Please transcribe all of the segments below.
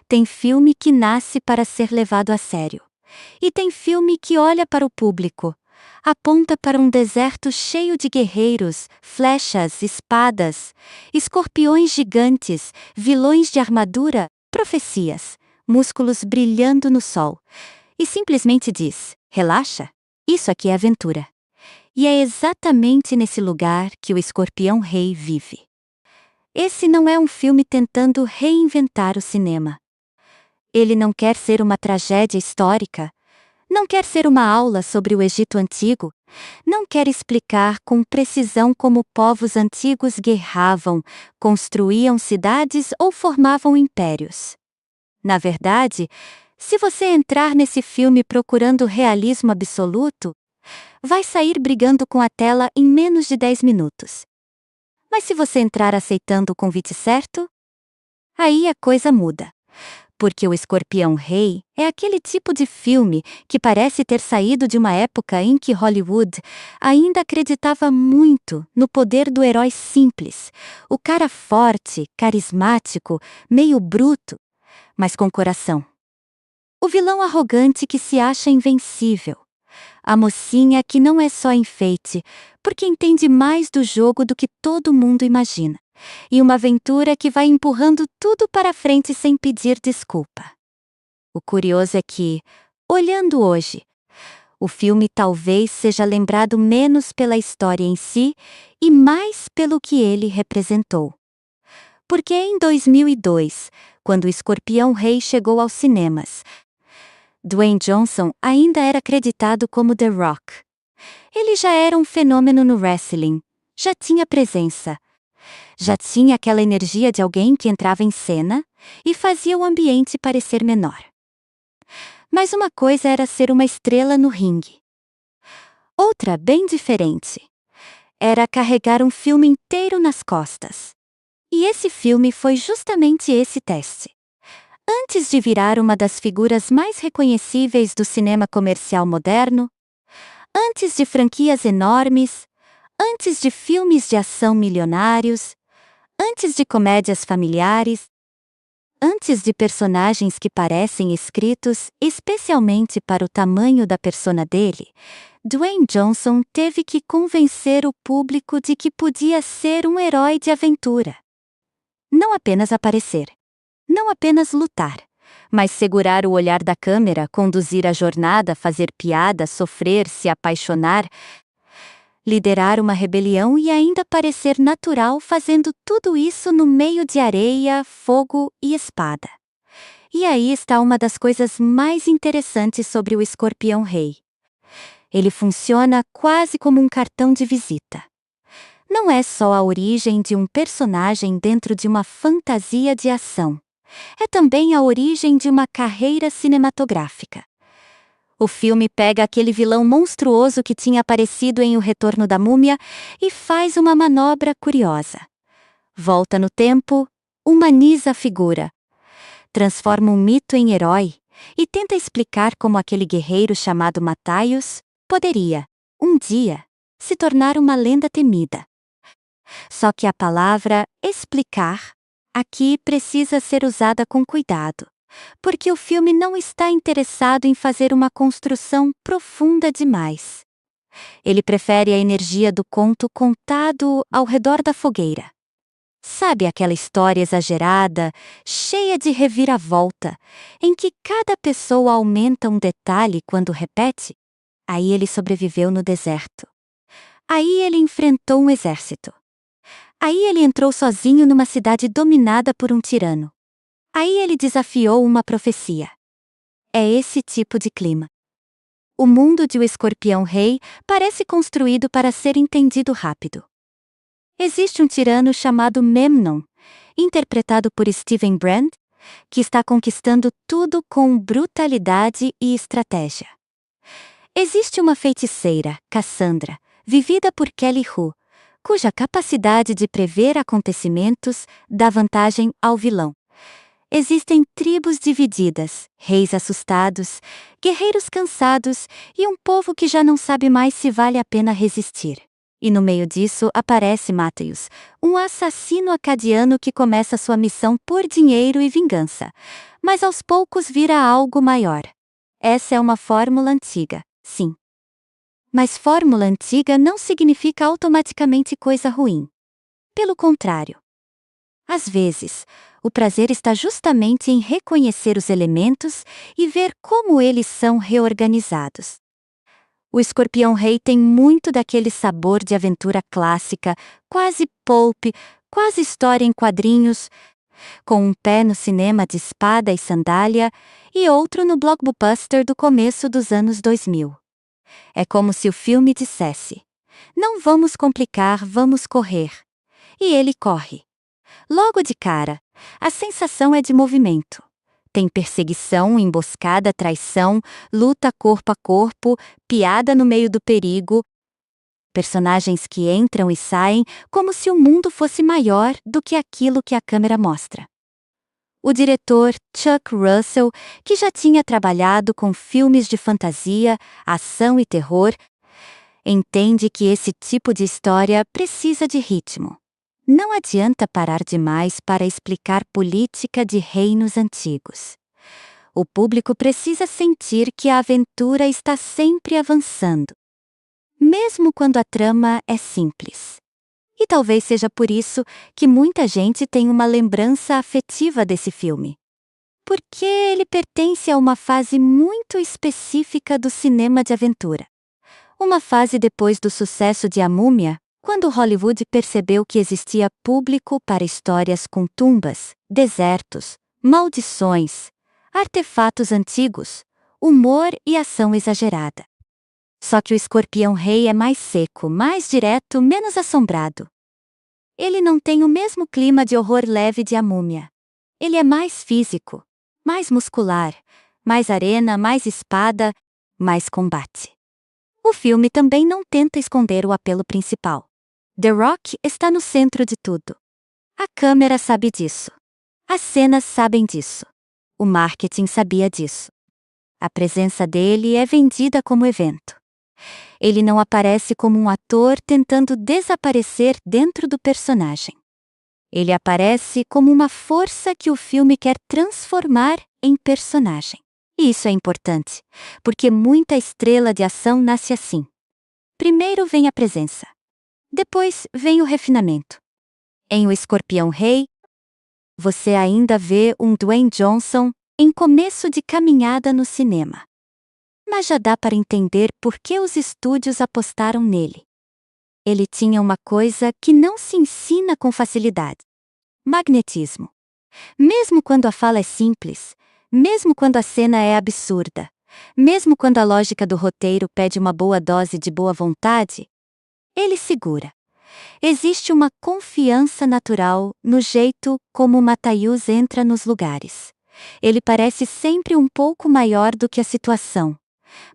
Tem filme que nasce para ser levado a sério. E tem filme que olha para o público, aponta para um deserto cheio de guerreiros, flechas, espadas, escorpiões gigantes, vilões de armadura, profecias, músculos brilhando no sol, e simplesmente diz: relaxa, isso aqui é aventura. E é exatamente nesse lugar que o Escorpião Rei vive. Esse não é um filme tentando reinventar o cinema. Ele não quer ser uma tragédia histórica, não quer ser uma aula sobre o Egito Antigo, não quer explicar com precisão como povos antigos guerravam, construíam cidades ou formavam impérios. Na verdade, se você entrar nesse filme procurando realismo absoluto, vai sair brigando com a tela em menos de 10 minutos. Mas se você entrar aceitando o convite certo, aí a coisa muda. Porque o Escorpião Rei é aquele tipo de filme que parece ter saído de uma época em que Hollywood ainda acreditava muito no poder do herói simples, o cara forte, carismático, meio bruto, mas com coração. O vilão arrogante que se acha invencível. A mocinha que não é só enfeite, porque entende mais do jogo do que todo mundo imagina. E uma aventura que vai empurrando tudo para frente sem pedir desculpa. O curioso é que, olhando hoje, o filme talvez seja lembrado menos pela história em si e mais pelo que ele representou. Porque em 2002, quando o Escorpião Rei chegou aos cinemas, Dwayne Johnson ainda era acreditado como The Rock. Ele já era um fenômeno no wrestling, já tinha presença. Já tinha aquela energia de alguém que entrava em cena e fazia o ambiente parecer menor. Mas uma coisa era ser uma estrela no ringue. Outra, bem diferente, era carregar um filme inteiro nas costas. E esse filme foi justamente esse teste. Antes de virar uma das figuras mais reconhecíveis do cinema comercial moderno, antes de franquias enormes, antes de filmes de ação milionários, antes de comédias familiares, antes de personagens que parecem escritos especialmente para o tamanho da persona dele, Dwayne Johnson teve que convencer o público de que podia ser um herói de aventura. Não apenas aparecer, não apenas lutar, mas segurar o olhar da câmera, conduzir a jornada, fazer piada, sofrer, se apaixonar, liderar uma rebelião e ainda parecer natural fazendo tudo isso no meio de areia, fogo e espada. E aí está uma das coisas mais interessantes sobre o Escorpião Rei. Ele funciona quase como um cartão de visita. Não é só a origem de um personagem dentro de uma fantasia de ação. É também a origem de uma carreira cinematográfica. O filme pega aquele vilão monstruoso que tinha aparecido em O Retorno da Múmia e faz uma manobra curiosa. Volta no tempo, humaniza a figura, transforma um mito em herói e tenta explicar como aquele guerreiro chamado Matthaios poderia, um dia, se tornar uma lenda temida. Só que a palavra explicar aqui precisa ser usada com cuidado, porque o filme não está interessado em fazer uma construção profunda demais. Ele prefere a energia do conto contado ao redor da fogueira. Sabe aquela história exagerada, cheia de reviravolta, em que cada pessoa aumenta um detalhe quando repete? Aí ele sobreviveu no deserto. Aí ele enfrentou um exército. Aí ele entrou sozinho numa cidade dominada por um tirano. Aí ele desafiou uma profecia. É esse tipo de clima. O mundo de O Escorpião Rei parece construído para ser entendido rápido. Existe um tirano chamado Memnon, interpretado por Steven Brand, que está conquistando tudo com brutalidade e estratégia. Existe uma feiticeira, Cassandra, vivida por Kelly Hu, cuja capacidade de prever acontecimentos dá vantagem ao vilão. Existem tribos divididas, reis assustados, guerreiros cansados e um povo que já não sabe mais se vale a pena resistir. E no meio disso aparece Matthews, um assassino acadiano que começa sua missão por dinheiro e vingança, mas aos poucos vira algo maior. Essa é uma fórmula antiga, sim. Mas fórmula antiga não significa automaticamente coisa ruim. Pelo contrário. Às vezes, o prazer está justamente em reconhecer os elementos e ver como eles são reorganizados. O Escorpião-Rei tem muito daquele sabor de aventura clássica, quase pulp, quase história em quadrinhos, com um pé no cinema de espada e sandália e outro no blockbuster do começo dos anos 2000. É como se o filme dissesse: não vamos complicar, vamos correr. E ele corre. Logo de cara, a sensação é de movimento. Tem perseguição, emboscada, traição, luta corpo a corpo, piada no meio do perigo. Personagens que entram e saem como se o mundo fosse maior do que aquilo que a câmera mostra. O diretor Chuck Russell, que já tinha trabalhado com filmes de fantasia, ação e terror, entende que esse tipo de história precisa de ritmo. Não adianta parar demais para explicar política de reinos antigos. O público precisa sentir que a aventura está sempre avançando, mesmo quando a trama é simples. E talvez seja por isso que muita gente tem uma lembrança afetiva desse filme. Porque ele pertence a uma fase muito específica do cinema de aventura. Uma fase depois do sucesso de A Múmia, quando Hollywood percebeu que existia público para histórias com tumbas, desertos, maldições, artefatos antigos, humor e ação exagerada. Só que o Escorpião-Rei é mais seco, mais direto, menos assombrado. Ele não tem o mesmo clima de horror leve de A Múmia. Ele é mais físico, mais muscular, mais arena, mais espada, mais combate. O filme também não tenta esconder o apelo principal. The Rock está no centro de tudo. A câmera sabe disso. As cenas sabem disso. O marketing sabia disso. A presença dele é vendida como evento. Ele não aparece como um ator tentando desaparecer dentro do personagem. Ele aparece como uma força que o filme quer transformar em personagem. E isso é importante, porque muita estrela de ação nasce assim. Primeiro vem a presença. Depois vem o refinamento. Em O Escorpião-Rei, você ainda vê um Dwayne Johnson em começo de caminhada no cinema. Mas já dá para entender por que os estúdios apostaram nele. Ele tinha uma coisa que não se ensina com facilidade: magnetismo. Mesmo quando a fala é simples, mesmo quando a cena é absurda, mesmo quando a lógica do roteiro pede uma boa dose de boa vontade, ele segura. Existe uma confiança natural no jeito como Matthews entra nos lugares. Ele parece sempre um pouco maior do que a situação,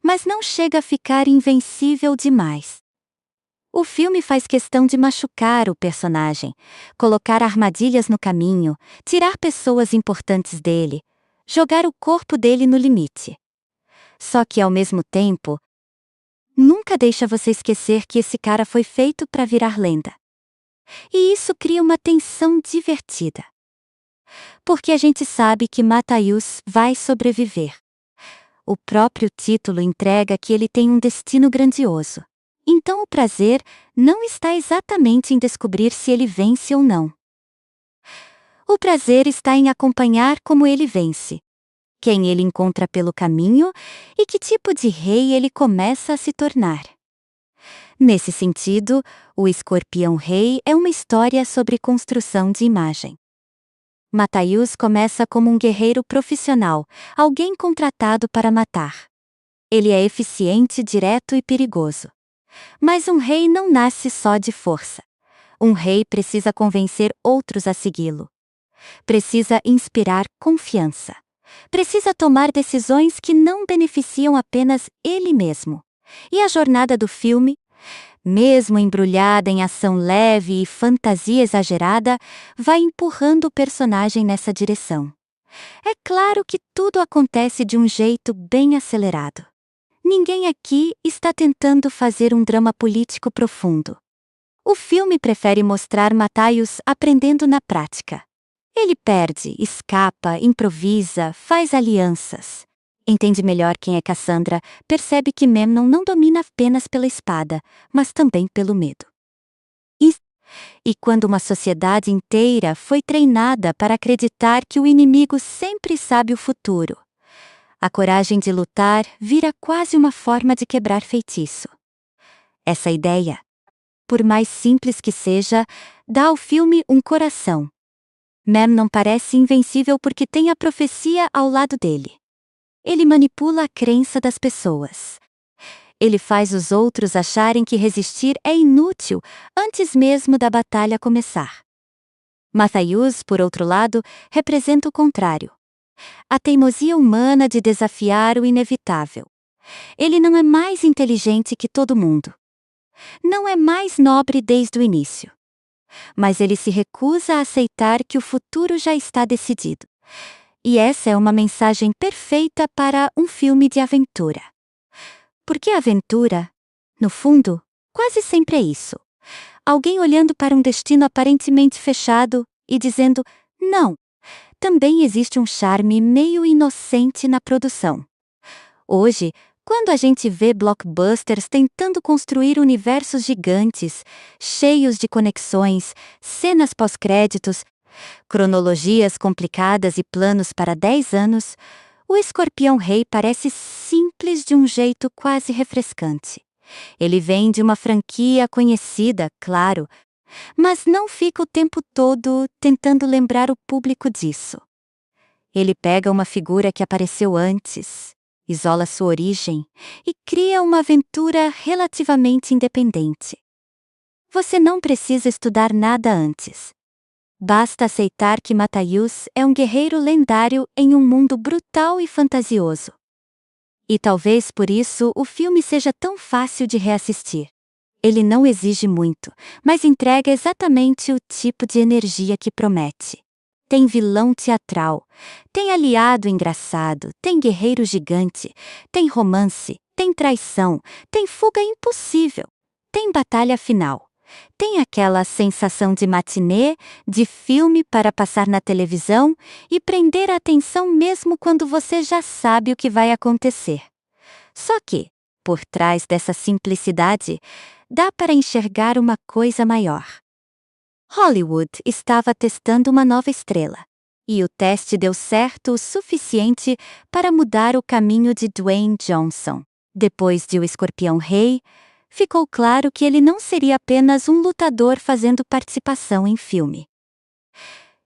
mas não chega a ficar invencível demais. O filme faz questão de machucar o personagem, colocar armadilhas no caminho, tirar pessoas importantes dele, jogar o corpo dele no limite. Só que, ao mesmo tempo, nunca deixa você esquecer que esse cara foi feito para virar lenda. E isso cria uma tensão divertida. Porque a gente sabe que Matthews vai sobreviver. O próprio título entrega que ele tem um destino grandioso. Então o prazer não está exatamente em descobrir se ele vence ou não. O prazer está em acompanhar como ele vence, quem ele encontra pelo caminho e que tipo de rei ele começa a se tornar. Nesse sentido, O Escorpião-Rei é uma história sobre construção de imagem. Matthews começa como um guerreiro profissional, alguém contratado para matar. Ele é eficiente, direto e perigoso. Mas um rei não nasce só de força. Um rei precisa convencer outros a segui-lo. Precisa inspirar confiança. Precisa tomar decisões que não beneficiam apenas ele mesmo. E a jornada do filme, mesmo embrulhada em ação leve e fantasia exagerada, vai empurrando o personagem nessa direção. É claro que tudo acontece de um jeito bem acelerado. Ninguém aqui está tentando fazer um drama político profundo. O filme prefere mostrar Matthäus aprendendo na prática. Ele perde, escapa, improvisa, faz alianças. Entende melhor quem é Cassandra, percebe que Memnon não domina apenas pela espada, mas também pelo medo. E quando uma sociedade inteira foi treinada para acreditar que o inimigo sempre sabe o futuro, a coragem de lutar vira quase uma forma de quebrar feitiço. Essa ideia, por mais simples que seja, dá ao filme um coração. Memnon parece invencível porque tem a profecia ao lado dele. Ele manipula a crença das pessoas. Ele faz os outros acharem que resistir é inútil antes mesmo da batalha começar. Matthäus, por outro lado, representa o contrário. A teimosia humana de desafiar o inevitável. Ele não é mais inteligente que todo mundo. Não é mais nobre desde o início. Mas ele se recusa a aceitar que o futuro já está decidido. E essa é uma mensagem perfeita para um filme de aventura. Porque a aventura, no fundo, quase sempre é isso. Alguém olhando para um destino aparentemente fechado e dizendo, não, também existe um charme meio inocente na produção. Hoje, quando a gente vê blockbusters tentando construir universos gigantes, cheios de conexões, cenas pós-créditos, cronologias complicadas e planos para 10 anos, o Escorpião Rei parece simples de um jeito quase refrescante. Ele vem de uma franquia conhecida, claro, mas não fica o tempo todo tentando lembrar o público disso. Ele pega uma figura que apareceu antes, isola sua origem e cria uma aventura relativamente independente. Você não precisa estudar nada antes. Basta aceitar que Matthäus é um guerreiro lendário em um mundo brutal e fantasioso. E talvez por isso o filme seja tão fácil de reassistir. Ele não exige muito, mas entrega exatamente o tipo de energia que promete. Tem vilão teatral, tem aliado engraçado, tem guerreiro gigante, tem romance, tem traição, tem fuga impossível, tem batalha final. Tem aquela sensação de matinê, de filme para passar na televisão e prender a atenção mesmo quando você já sabe o que vai acontecer. Só que, por trás dessa simplicidade, dá para enxergar uma coisa maior. Hollywood estava testando uma nova estrela, e o teste deu certo o suficiente para mudar o caminho de Dwayne Johnson. Depois de O Escorpião Rei, ficou claro que ele não seria apenas um lutador fazendo participação em filme.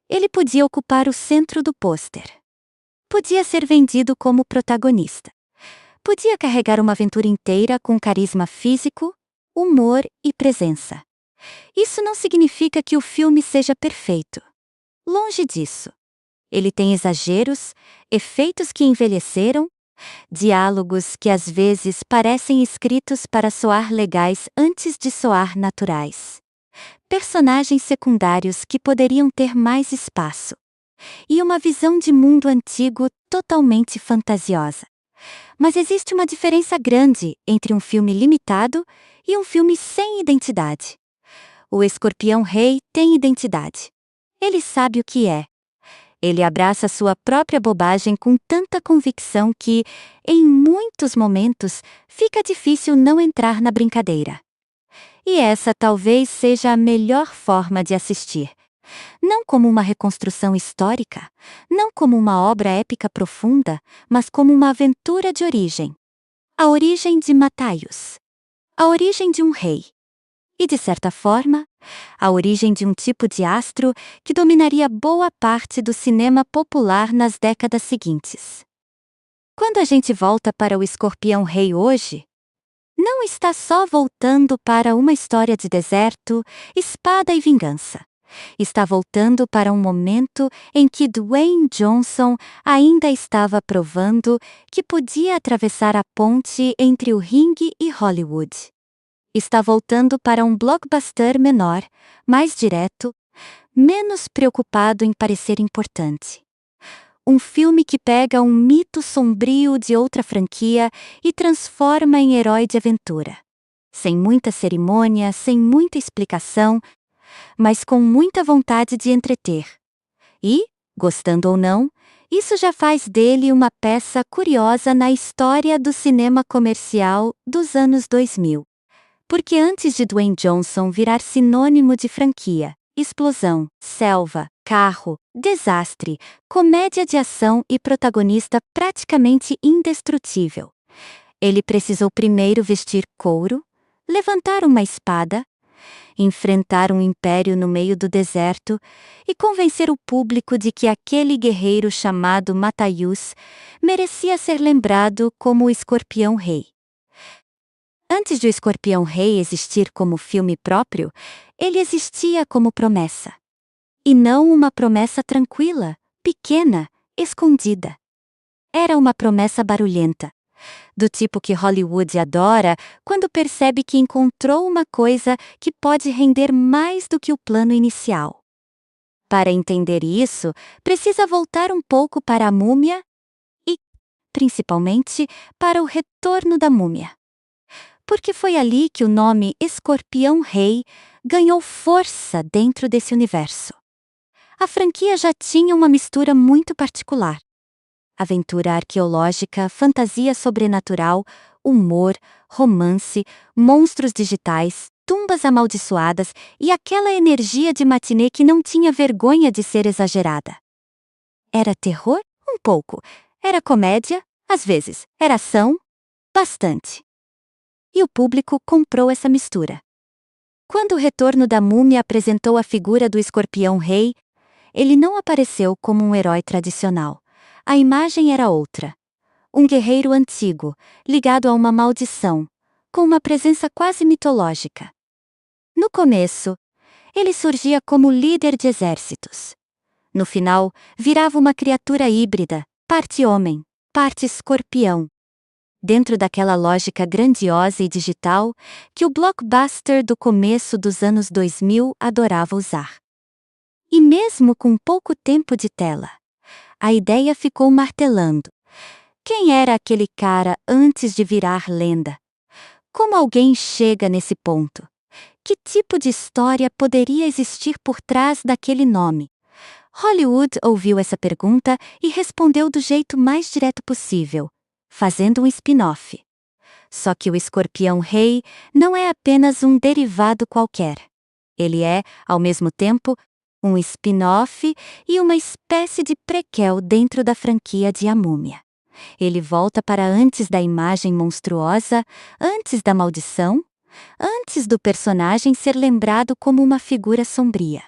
Ele podia ocupar o centro do pôster. Podia ser vendido como protagonista. Podia carregar uma aventura inteira com carisma físico, humor e presença. Isso não significa que o filme seja perfeito. Longe disso. Ele tem exageros, efeitos que envelheceram, diálogos que às vezes parecem escritos para soar legais antes de soar naturais. Personagens secundários que poderiam ter mais espaço. E uma visão de mundo antigo totalmente fantasiosa. Mas existe uma diferença grande entre um filme limitado e um filme sem identidade. O Escorpião Rei tem identidade. Ele sabe o que é. Ele abraça sua própria bobagem com tanta convicção que, em muitos momentos, fica difícil não entrar na brincadeira. E essa talvez seja a melhor forma de assistir. Não como uma reconstrução histórica, não como uma obra épica profunda, mas como uma aventura de origem. A origem de Matthäus. A origem de um rei. E, de certa forma, a origem de um tipo de astro que dominaria boa parte do cinema popular nas décadas seguintes. Quando a gente volta para O Escorpião Rei hoje, não está só voltando para uma história de deserto, espada e vingança. Está voltando para um momento em que Dwayne Johnson ainda estava provando que podia atravessar a ponte entre o ringue e Hollywood. Está voltando para um blockbuster menor, mais direto, menos preocupado em parecer importante. Um filme que pega um mito sombrio de outra franquia e transforma em herói de aventura. sem muita cerimônia, sem muita explicação, mas com muita vontade de entreter. E, gostando ou não, isso já faz dele uma peça curiosa na história do cinema comercial dos anos 2000. Porque antes de Dwayne Johnson virar sinônimo de franquia, explosão, selva, carro, desastre, comédia de ação e protagonista praticamente indestrutível, ele precisou primeiro vestir couro, levantar uma espada, enfrentar um império no meio do deserto e convencer o público de que aquele guerreiro chamado Matthäus merecia ser lembrado como o Escorpião Rei. Antes de O Escorpião Rei existir como filme próprio, ele existia como promessa. E não uma promessa tranquila, pequena, escondida. Era uma promessa barulhenta, do tipo que Hollywood adora quando percebe que encontrou uma coisa que pode render mais do que o plano inicial. Para entender isso, precisa voltar um pouco para a Múmia e, principalmente, para o Retorno da Múmia. Porque foi ali que o nome Escorpião Rei ganhou força dentro desse universo. A franquia já tinha uma mistura muito particular. Aventura arqueológica, fantasia sobrenatural, humor, romance, monstros digitais, tumbas amaldiçoadas e aquela energia de matinê que não tinha vergonha de ser exagerada. Era terror? Um pouco. Era comédia? Às vezes. Era ação? Bastante. E o público comprou essa mistura. Quando o Retorno da Múmia apresentou a figura do Escorpião Rei, ele não apareceu como um herói tradicional. A imagem era outra. Um guerreiro antigo, ligado a uma maldição, com uma presença quase mitológica. No começo, ele surgia como líder de exércitos. No final, virava uma criatura híbrida, parte homem, parte escorpião. Dentro daquela lógica grandiosa e digital que o blockbuster do começo dos anos 2000 adorava usar. E mesmo com pouco tempo de tela, a ideia ficou martelando. Quem era aquele cara antes de virar lenda? Como alguém chega nesse ponto? Que tipo de história poderia existir por trás daquele nome? Hollywood ouviu essa pergunta e respondeu do jeito mais direto possível, fazendo um spin-off. Só que o Escorpião Rei não é apenas um derivado qualquer. Ele é, ao mesmo tempo, um spin-off e uma espécie de prequel dentro da franquia de A Múmia. Ele volta para antes da imagem monstruosa, antes da maldição, antes do personagem ser lembrado como uma figura sombria.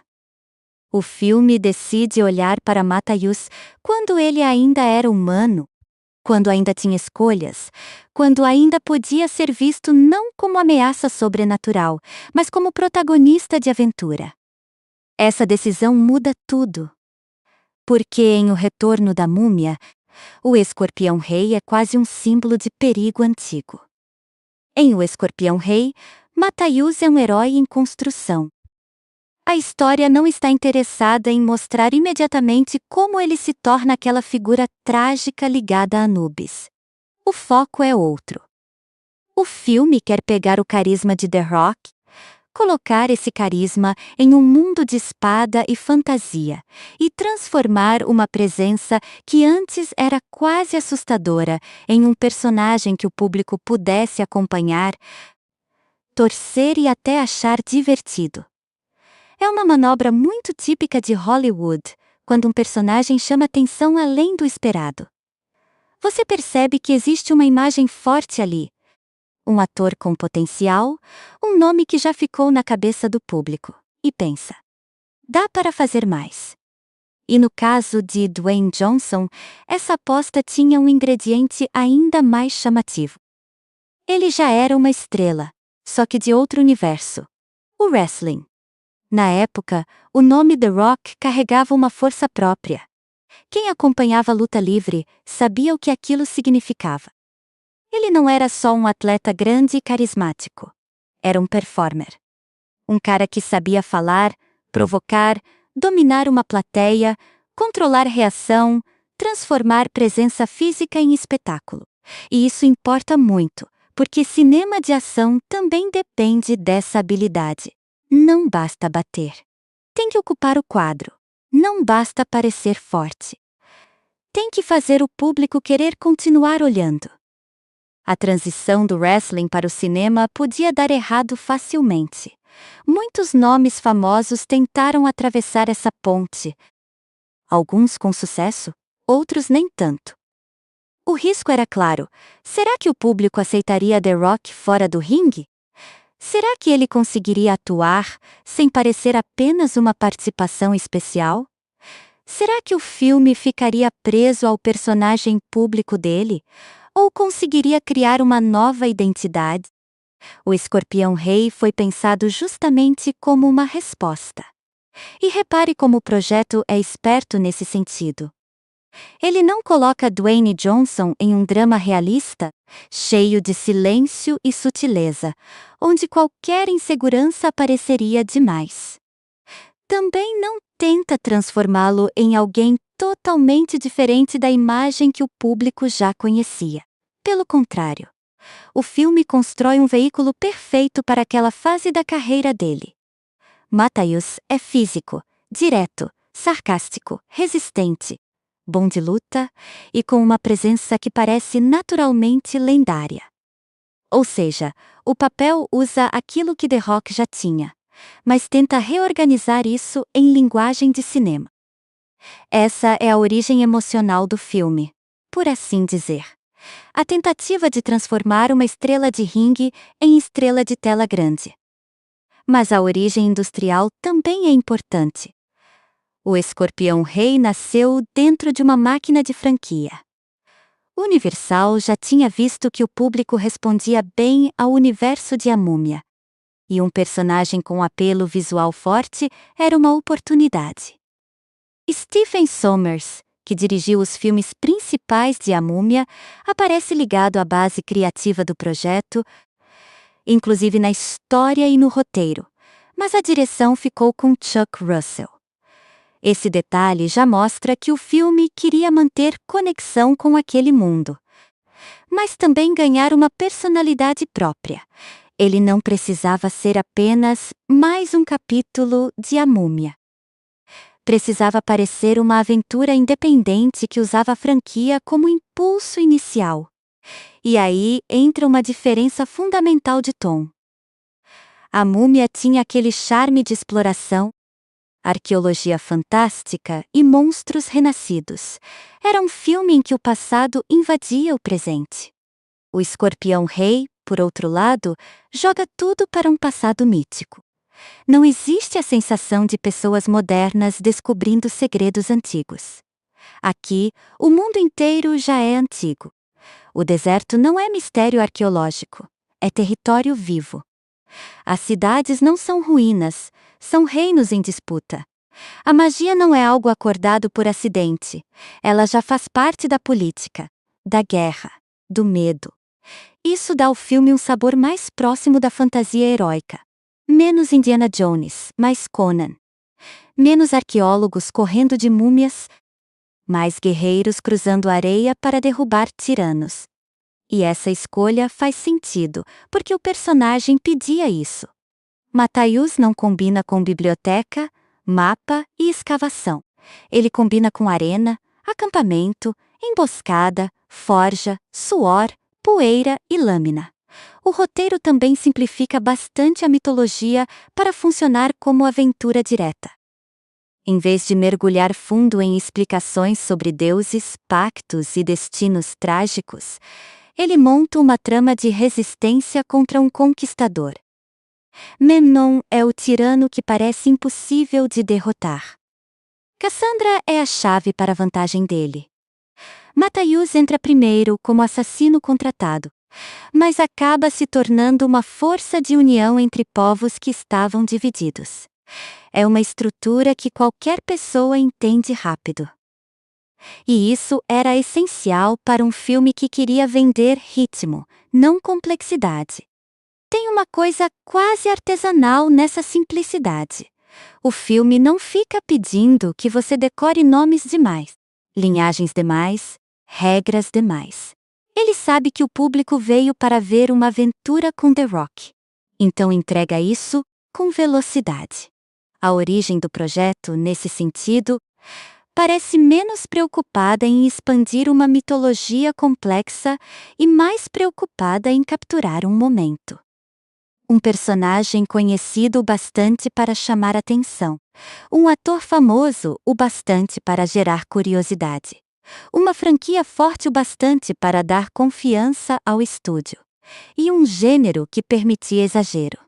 O filme decide olhar para Matthäus quando ele ainda era humano, quando ainda tinha escolhas, quando ainda podia ser visto não como ameaça sobrenatural, mas como protagonista de aventura. Essa decisão muda tudo. Porque em O Retorno da Múmia, o Escorpião Rei é quase um símbolo de perigo antigo. Em O Escorpião Rei, Matthäus é um herói em construção. A história não está interessada em mostrar imediatamente como ele se torna aquela figura trágica ligada a Anubis. O foco é outro. O filme quer pegar o carisma de The Rock, colocar esse carisma em um mundo de espada e fantasia e transformar uma presença que antes era quase assustadora em um personagem que o público pudesse acompanhar, torcer e até achar divertido. É uma manobra muito típica de Hollywood, quando um personagem chama atenção além do esperado. Você percebe que existe uma imagem forte ali, um ator com potencial, um nome que já ficou na cabeça do público, e pensa: dá para fazer mais. E no caso de Dwayne Johnson, essa aposta tinha um ingrediente ainda mais chamativo. Ele já era uma estrela, só que de outro universo: o wrestling. Na época, o nome The Rock carregava uma força própria. Quem acompanhava a luta livre sabia o que aquilo significava. Ele não era só um atleta grande e carismático. Era um performer. Um cara que sabia falar, provocar, dominar uma plateia, controlar reação, transformar presença física em espetáculo. E isso importa muito, porque cinema de ação também depende dessa habilidade. Não basta bater. Tem que ocupar o quadro. Não basta parecer forte. Tem que fazer o público querer continuar olhando. A transição do wrestling para o cinema podia dar errado facilmente. Muitos nomes famosos tentaram atravessar essa ponte. Alguns com sucesso, outros nem tanto. O risco era claro. Será que o público aceitaria The Rock fora do ringue? Será que ele conseguiria atuar sem parecer apenas uma participação especial? Será que o filme ficaria preso ao personagem público dele? Ou conseguiria criar uma nova identidade? O Escorpião Rei foi pensado justamente como uma resposta. E repare como o projeto é esperto nesse sentido. Ele não coloca Dwayne Johnson em um drama realista, cheio de silêncio e sutileza, onde qualquer insegurança apareceria demais. Também não tenta transformá-lo em alguém totalmente diferente da imagem que o público já conhecia. Pelo contrário, o filme constrói um veículo perfeito para aquela fase da carreira dele. Matthäus é físico, direto, sarcástico, resistente, bom de luta e com uma presença que parece naturalmente lendária. Ou seja, o papel usa aquilo que The Rock já tinha, mas tenta reorganizar isso em linguagem de cinema. Essa é a origem emocional do filme, por assim dizer. A tentativa de transformar uma estrela de ringue em estrela de tela grande. Mas a origem industrial também é importante. O Escorpião Rei nasceu dentro de uma máquina de franquia. Universal já tinha visto que o público respondia bem ao universo de A Múmia. E um personagem com apelo visual forte era uma oportunidade. Stephen Sommers, que dirigiu os filmes principais de A Múmia, aparece ligado à base criativa do projeto, inclusive na história e no roteiro, mas a direção ficou com Chuck Russell. Esse detalhe já mostra que o filme queria manter conexão com aquele mundo, mas também ganhar uma personalidade própria. Ele não precisava ser apenas mais um capítulo de A Múmia. Precisava parecer uma aventura independente que usava a franquia como impulso inicial. E aí entra uma diferença fundamental de tom. A Múmia tinha aquele charme de exploração, arqueologia fantástica e monstros renascidos. Era um filme em que o passado invadia o presente. O Escorpião Rei, por outro lado, joga tudo para um passado mítico. Não existe a sensação de pessoas modernas descobrindo segredos antigos. Aqui, o mundo inteiro já é antigo. O deserto não é mistério arqueológico, é território vivo. As cidades não são ruínas, são reinos em disputa. A magia não é algo acordado por acidente, ela já faz parte da política, da guerra, do medo. Isso dá ao filme um sabor mais próximo da fantasia heróica. Menos Indiana Jones, mais Conan. Menos arqueólogos correndo de múmias, mais guerreiros cruzando a areia para derrubar tiranos. E essa escolha faz sentido, porque o personagem pedia isso. Matthäus não combina com biblioteca, mapa e escavação. Ele combina com arena, acampamento, emboscada, forja, suor, poeira e lâmina. O roteiro também simplifica bastante a mitologia para funcionar como aventura direta. Em vez de mergulhar fundo em explicações sobre deuses, pactos e destinos trágicos, ele monta uma trama de resistência contra um conquistador. Memnon é o tirano que parece impossível de derrotar. Cassandra é a chave para a vantagem dele. Matthäus entra primeiro como assassino contratado, mas acaba se tornando uma força de união entre povos que estavam divididos. É uma estrutura que qualquer pessoa entende rápido. E isso era essencial para um filme que queria vender ritmo, não complexidade. Tem uma coisa quase artesanal nessa simplicidade. O filme não fica pedindo que você decore nomes demais, linhagens demais, regras demais. Ele sabe que o público veio para ver uma aventura com The Rock. Então entrega isso com velocidade. A origem do projeto, nesse sentido, parece menos preocupada em expandir uma mitologia complexa e mais preocupada em capturar um momento. Um personagem conhecido o bastante para chamar atenção. Um ator famoso o bastante para gerar curiosidade. Uma franquia forte o bastante para dar confiança ao estúdio. E um gênero que permitia exagero.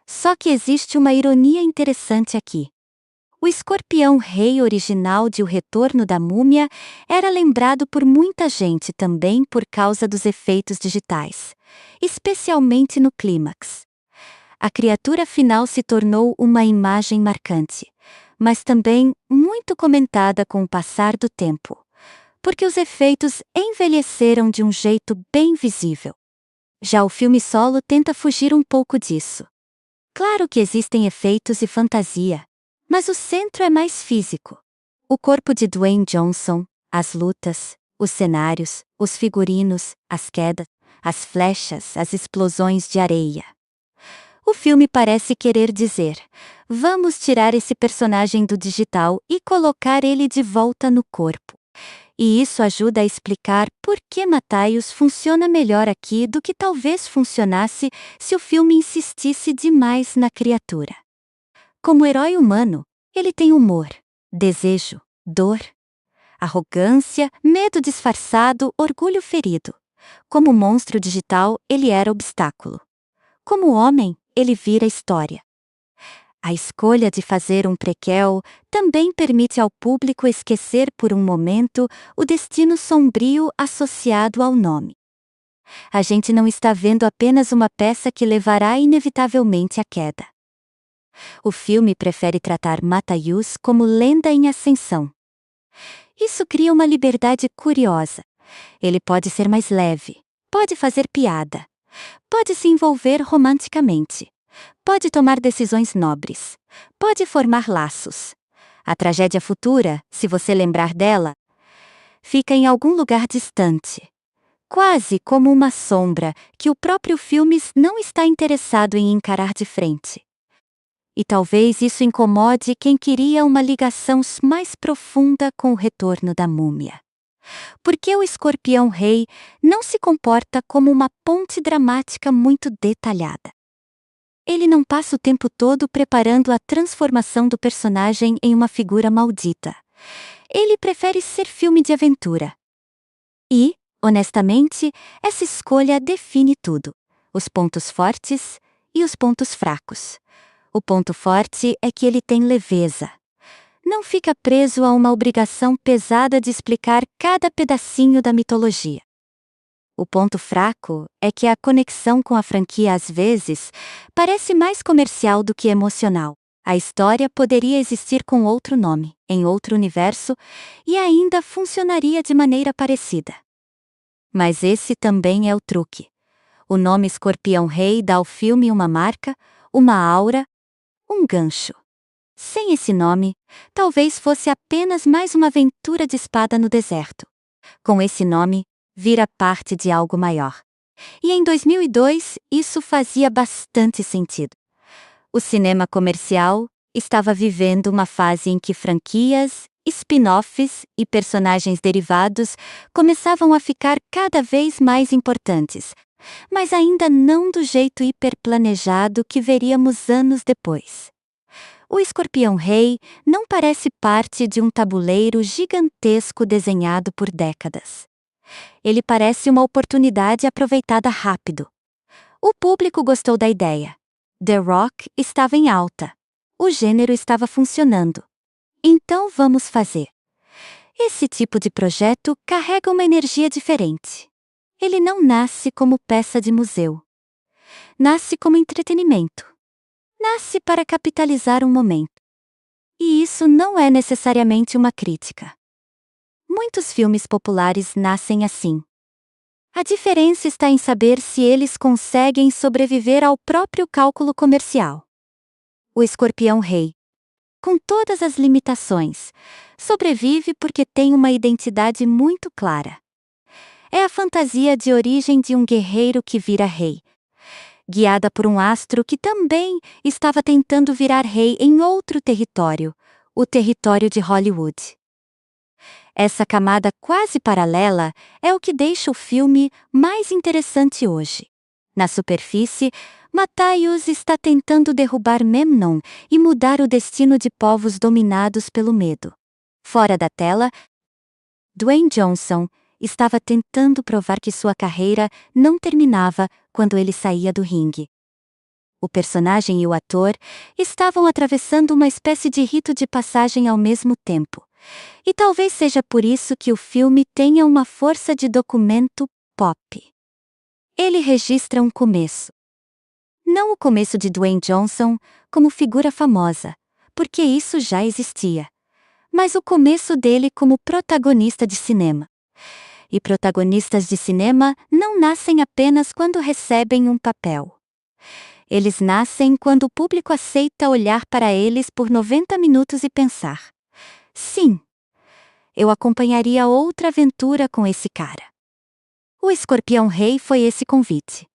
Só que existe uma ironia interessante aqui. O escorpião rei original de O Retorno da Múmia era lembrado por muita gente também por causa dos efeitos digitais, especialmente no clímax. A criatura final se tornou uma imagem marcante, mas também muito comentada com o passar do tempo, porque os efeitos envelheceram de um jeito bem visível. Já o filme solo tenta fugir um pouco disso. Claro que existem efeitos e fantasia, mas o centro é mais físico. O corpo de Dwayne Johnson, as lutas, os cenários, os figurinos, as quedas, as flechas, as explosões de areia. O filme parece querer dizer: vamos tirar esse personagem do digital e colocar ele de volta no corpo. E isso ajuda a explicar por que Matthäus funciona melhor aqui do que talvez funcionasse se o filme insistisse demais na criatura. Como herói humano, ele tem humor, desejo, dor, arrogância, medo disfarçado, orgulho ferido. Como monstro digital, ele era obstáculo. Como homem, ele vira história. A escolha de fazer um prequel também permite ao público esquecer por um momento o destino sombrio associado ao nome. A gente não está vendo apenas uma peça que levará inevitavelmente à queda. O filme prefere tratar Matthäus como lenda em ascensão. Isso cria uma liberdade curiosa. Ele pode ser mais leve, pode fazer piada, pode se envolver romanticamente. Pode tomar decisões nobres. Pode formar laços. A tragédia futura, se você lembrar dela, fica em algum lugar distante. Quase como uma sombra que o próprio filme não está interessado em encarar de frente. E talvez isso incomode quem queria uma ligação mais profunda com o Retorno da Múmia. Porque o escorpião rei não se comporta como uma ponte dramática muito detalhada. Ele não passa o tempo todo preparando a transformação do personagem em uma figura maldita. Ele prefere ser filme de aventura. E, honestamente, essa escolha define tudo: os pontos fortes e os pontos fracos. O ponto forte é que ele tem leveza. Não fica preso a uma obrigação pesada de explicar cada pedacinho da mitologia. O ponto fraco é que a conexão com a franquia às vezes parece mais comercial do que emocional. A história poderia existir com outro nome, em outro universo, e ainda funcionaria de maneira parecida. Mas esse também é o truque. O nome Escorpião Rei dá ao filme uma marca, uma aura, um gancho. Sem esse nome, talvez fosse apenas mais uma aventura de espada no deserto. Com esse nome, vira parte de algo maior. E em 2002, isso fazia bastante sentido. O cinema comercial estava vivendo uma fase em que franquias, spin-offs e personagens derivados começavam a ficar cada vez mais importantes, mas ainda não do jeito hiperplanejado que veríamos anos depois. O Escorpião Rei não parece parte de um tabuleiro gigantesco desenhado por décadas. Ele parece uma oportunidade aproveitada rápido. O público gostou da ideia. The Rock estava em alta. O gênero estava funcionando. Então vamos fazer. Esse tipo de projeto carrega uma energia diferente. Ele não nasce como peça de museu. Nasce como entretenimento. Nasce para capitalizar um momento. E isso não é necessariamente uma crítica. Muitos filmes populares nascem assim. A diferença está em saber se eles conseguem sobreviver ao próprio cálculo comercial. O Escorpião Rei, com todas as limitações, sobrevive porque tem uma identidade muito clara. É a fantasia de origem de um guerreiro que vira rei, guiada por um astro que também estava tentando virar rei em outro território, o território de Hollywood. Essa camada quase paralela é o que deixa o filme mais interessante hoje. Na superfície, Matthaios está tentando derrubar Memnon e mudar o destino de povos dominados pelo medo. Fora da tela, Dwayne Johnson estava tentando provar que sua carreira não terminava quando ele saía do ringue. O personagem e o ator estavam atravessando uma espécie de rito de passagem ao mesmo tempo. E talvez seja por isso que o filme tenha uma força de documento pop. Ele registra um começo. Não o começo de Dwayne Johnson como figura famosa, porque isso já existia, mas o começo dele como protagonista de cinema. E protagonistas de cinema não nascem apenas quando recebem um papel. Eles nascem quando o público aceita olhar para eles por 90 minutos e pensar: sim, eu acompanharia outra aventura com esse cara. O Escorpião Rei foi esse convite.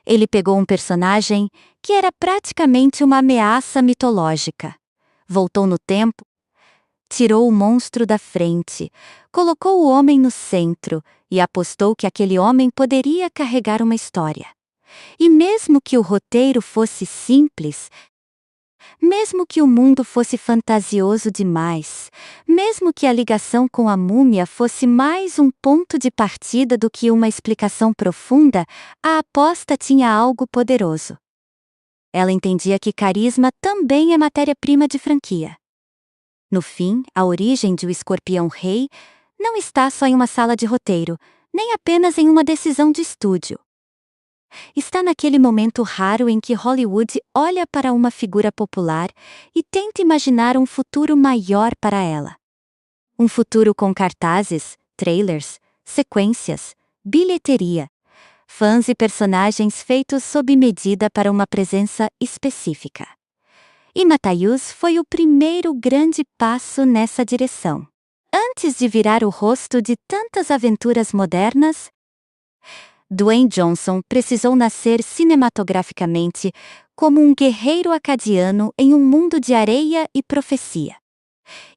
Ele pegou um personagem que era praticamente uma ameaça mitológica, voltou no tempo, tirou o monstro da frente, colocou o homem no centro e apostou que aquele homem poderia carregar uma história. E mesmo que o roteiro fosse simples, mesmo que o mundo fosse fantasioso demais, mesmo que a ligação com a múmia fosse mais um ponto de partida do que uma explicação profunda, a aposta tinha algo poderoso. Ela entendia que carisma também é matéria-prima de franquia. No fim, a origem de O Escorpião Rei não está só em uma sala de roteiro, nem apenas em uma decisão de estúdio. Está naquele momento raro em que Hollywood olha para uma figura popular e tenta imaginar um futuro maior para ela. Um futuro com cartazes, trailers, sequências, bilheteria, fãs e personagens feitos sob medida para uma presença específica. E Matthaios foi o primeiro grande passo nessa direção. Antes de virar o rosto de tantas aventuras modernas, Dwayne Johnson precisou nascer cinematograficamente como um guerreiro acadiano em um mundo de areia e profecia.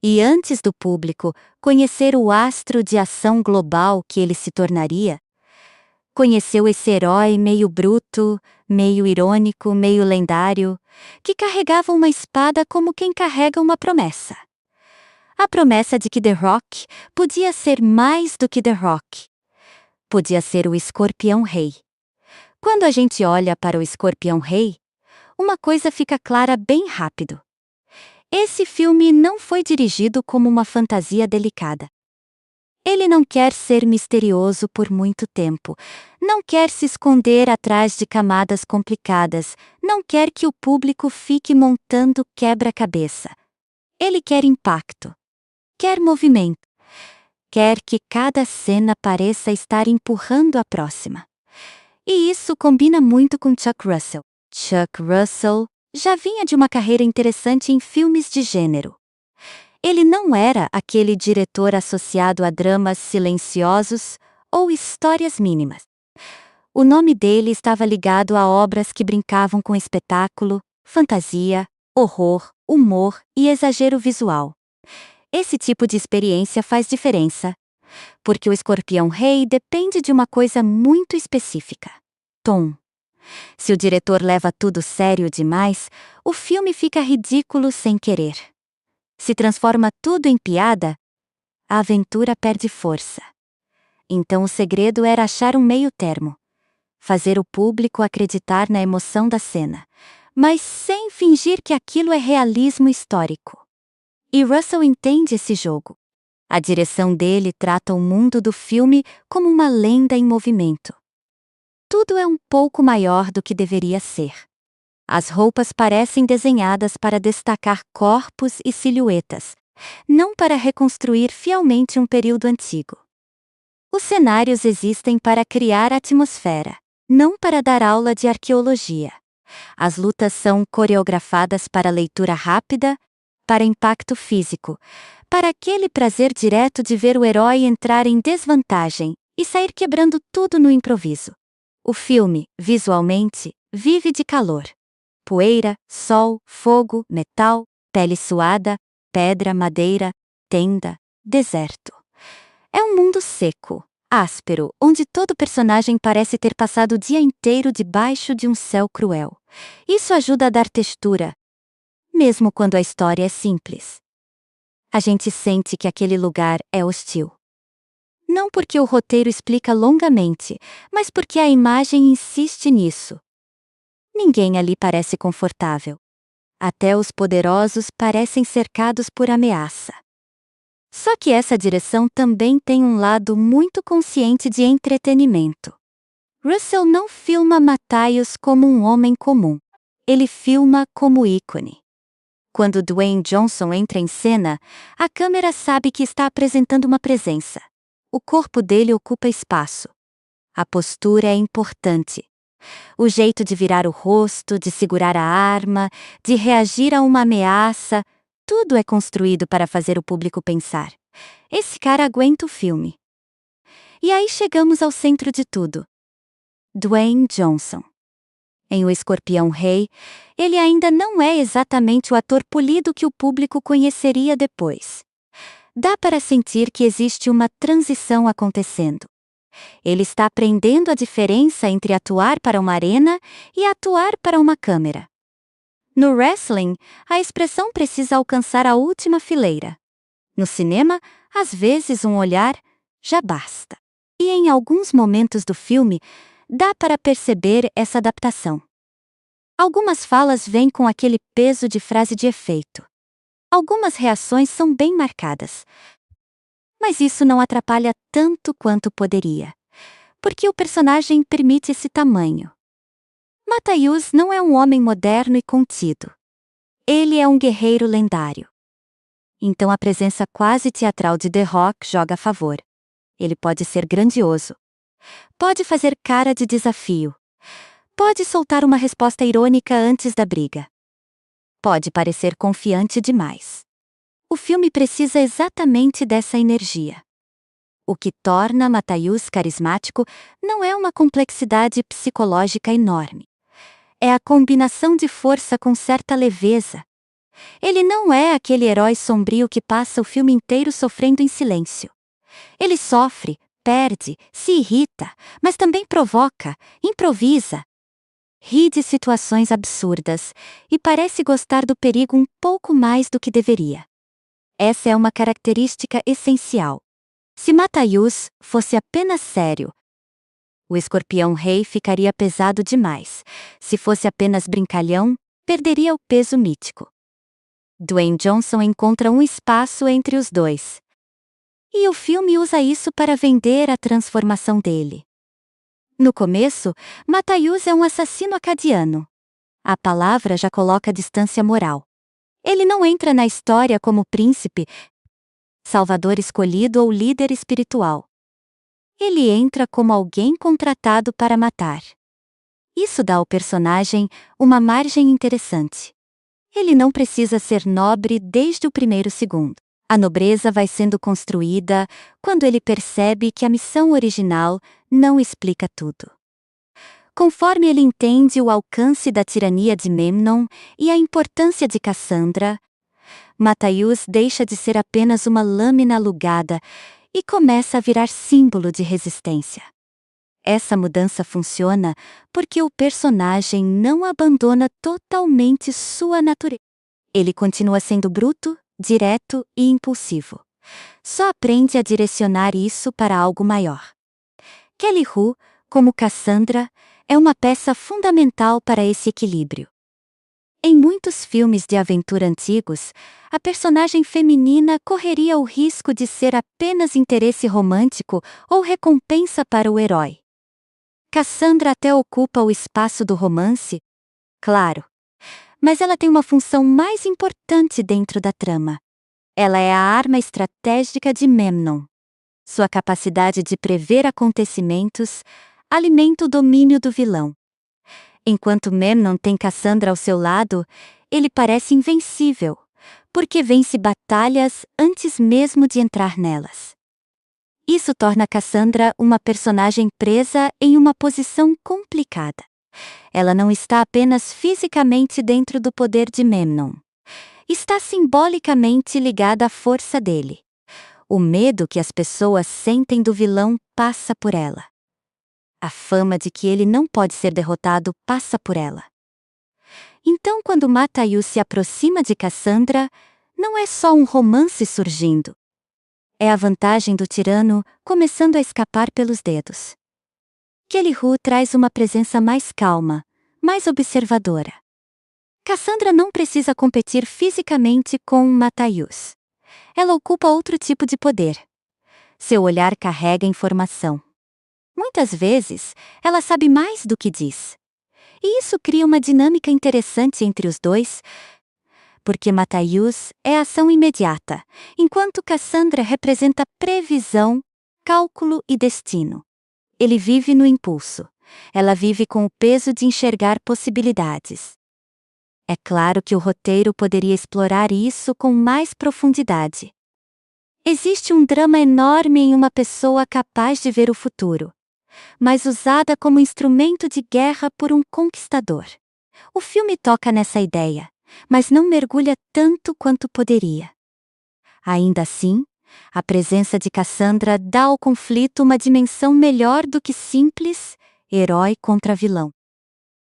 E antes do público conhecer o astro de ação global que ele se tornaria, conheceu esse herói meio bruto, meio irônico, meio lendário, que carregava uma espada como quem carrega uma promessa. A promessa de que The Rock podia ser mais do que The Rock. Podia ser o Escorpião Rei. Quando a gente olha para o Escorpião Rei, uma coisa fica clara bem rápido. Esse filme não foi dirigido como uma fantasia delicada. Ele não quer ser misterioso por muito tempo, não quer se esconder atrás de camadas complicadas, não quer que o público fique montando quebra-cabeça. Ele quer impacto, quer movimento. Quer que cada cena pareça estar empurrando a próxima. E isso combina muito com Chuck Russell. Chuck Russell já vinha de uma carreira interessante em filmes de gênero. Ele não era aquele diretor associado a dramas silenciosos ou histórias mínimas. O nome dele estava ligado a obras que brincavam com espetáculo, fantasia, horror, humor e exagero visual. Esse tipo de experiência faz diferença, porque o Escorpião Rei depende de uma coisa muito específica: tom. Se o diretor leva tudo sério demais, o filme fica ridículo sem querer. Se transforma tudo em piada, a aventura perde força. Então o segredo era achar um meio termo. Fazer o público acreditar na emoção da cena, mas sem fingir que aquilo é realismo histórico. E Russell entende esse jogo. A direção dele trata o mundo do filme como uma lenda em movimento. Tudo é um pouco maior do que deveria ser. As roupas parecem desenhadas para destacar corpos e silhuetas, não para reconstruir fielmente um período antigo. Os cenários existem para criar atmosfera, não para dar aula de arqueologia. As lutas são coreografadas para leitura rápida, para impacto físico, para aquele prazer direto de ver o herói entrar em desvantagem e sair quebrando tudo no improviso. O filme, visualmente, vive de calor. Poeira, sol, fogo, metal, pele suada, pedra, madeira, tenda, deserto. É um mundo seco, áspero, onde todo personagem parece ter passado o dia inteiro debaixo de um céu cruel. Isso ajuda a dar textura, mesmo quando a história é simples. A gente sente que aquele lugar é hostil. Não porque o roteiro explica longamente, mas porque a imagem insiste nisso. Ninguém ali parece confortável. Até os poderosos parecem cercados por ameaça. Só que essa direção também tem um lado muito consciente de entretenimento. Russell não filma Matthias como um homem comum. Ele filma como ícone. Quando Dwayne Johnson entra em cena, a câmera sabe que está apresentando uma presença. O corpo dele ocupa espaço. A postura é importante. O jeito de virar o rosto, de segurar a arma, de reagir a uma ameaça, tudo é construído para fazer o público pensar: esse cara aguenta o filme. E aí chegamos ao centro de tudo. Dwayne Johnson. Em O Escorpião Rei, ele ainda não é exatamente o ator polido que o público conheceria depois. Dá para sentir que existe uma transição acontecendo. Ele está aprendendo a diferença entre atuar para uma arena e atuar para uma câmera. No wrestling, a expressão precisa alcançar a última fileira. No cinema, às vezes um olhar já basta. E em alguns momentos do filme, dá para perceber essa adaptação. Algumas falas vêm com aquele peso de frase de efeito. Algumas reações são bem marcadas. Mas isso não atrapalha tanto quanto poderia, porque o personagem permite esse tamanho. Matthias não é um homem moderno e contido. Ele é um guerreiro lendário. Então a presença quase teatral de The Rock joga a favor. Ele pode ser grandioso. Pode fazer cara de desafio. Pode soltar uma resposta irônica antes da briga. Pode parecer confiante demais. O filme precisa exatamente dessa energia. O que torna Matthias carismático não é uma complexidade psicológica enorme. É a combinação de força com certa leveza. Ele não é aquele herói sombrio que passa o filme inteiro sofrendo em silêncio. Ele sofre, perde, se irrita, mas também provoca, improvisa. Ri de situações absurdas e parece gostar do perigo um pouco mais do que deveria. Essa é uma característica essencial. Se Matthias fosse apenas sério, O Escorpião Rei ficaria pesado demais. Se fosse apenas brincalhão, perderia o peso mítico. Dwayne Johnson encontra um espaço entre os dois. E o filme usa isso para vender a transformação dele. No começo, Matthias é um assassino acadiano. A palavra já coloca distância moral. Ele não entra na história como príncipe, salvador escolhido ou líder espiritual. Ele entra como alguém contratado para matar. Isso dá ao personagem uma margem interessante. Ele não precisa ser nobre desde o primeiro segundo. A nobreza vai sendo construída quando ele percebe que a missão original não explica tudo. Conforme ele entende o alcance da tirania de Memnon e a importância de Cassandra, Matthias deixa de ser apenas uma lâmina alugada e começa a virar símbolo de resistência. Essa mudança funciona porque o personagem não abandona totalmente sua natureza. Ele continua sendo bruto, direto e impulsivo. Só aprende a direcionar isso para algo maior. Kelly Hu, como Cassandra, é uma peça fundamental para esse equilíbrio. Em muitos filmes de aventura antigos, a personagem feminina correria o risco de ser apenas interesse romântico ou recompensa para o herói. Cassandra até ocupa o espaço do romance, claro, mas ela tem uma função mais importante dentro da trama. Ela é a arma estratégica de Memnon. Sua capacidade de prever acontecimentos alimenta o domínio do vilão. Enquanto Memnon tem Cassandra ao seu lado, ele parece invencível, porque vence batalhas antes mesmo de entrar nelas. Isso torna Cassandra uma personagem presa em uma posição complicada. Ela não está apenas fisicamente dentro do poder de Memnon. Está simbolicamente ligada à força dele. O medo que as pessoas sentem do vilão passa por ela. A fama de que ele não pode ser derrotado passa por ela. Então, quando Matthaius se aproxima de Cassandra, não é só um romance surgindo. É a vantagem do tirano começando a escapar pelos dedos. Kelly Hu traz uma presença mais calma, mais observadora. Cassandra não precisa competir fisicamente com Matthaius. Ela ocupa outro tipo de poder. Seu olhar carrega informação. Muitas vezes, ela sabe mais do que diz. E isso cria uma dinâmica interessante entre os dois, porque Matthaius é ação imediata, enquanto Cassandra representa previsão, cálculo e destino. Ele vive no impulso. Ela vive com o peso de enxergar possibilidades. É claro que o roteiro poderia explorar isso com mais profundidade. Existe um drama enorme em uma pessoa capaz de ver o futuro, mas usada como instrumento de guerra por um conquistador. O filme toca nessa ideia, mas não mergulha tanto quanto poderia. Ainda assim, a presença de Cassandra dá ao conflito uma dimensão melhor do que simples herói contra vilão.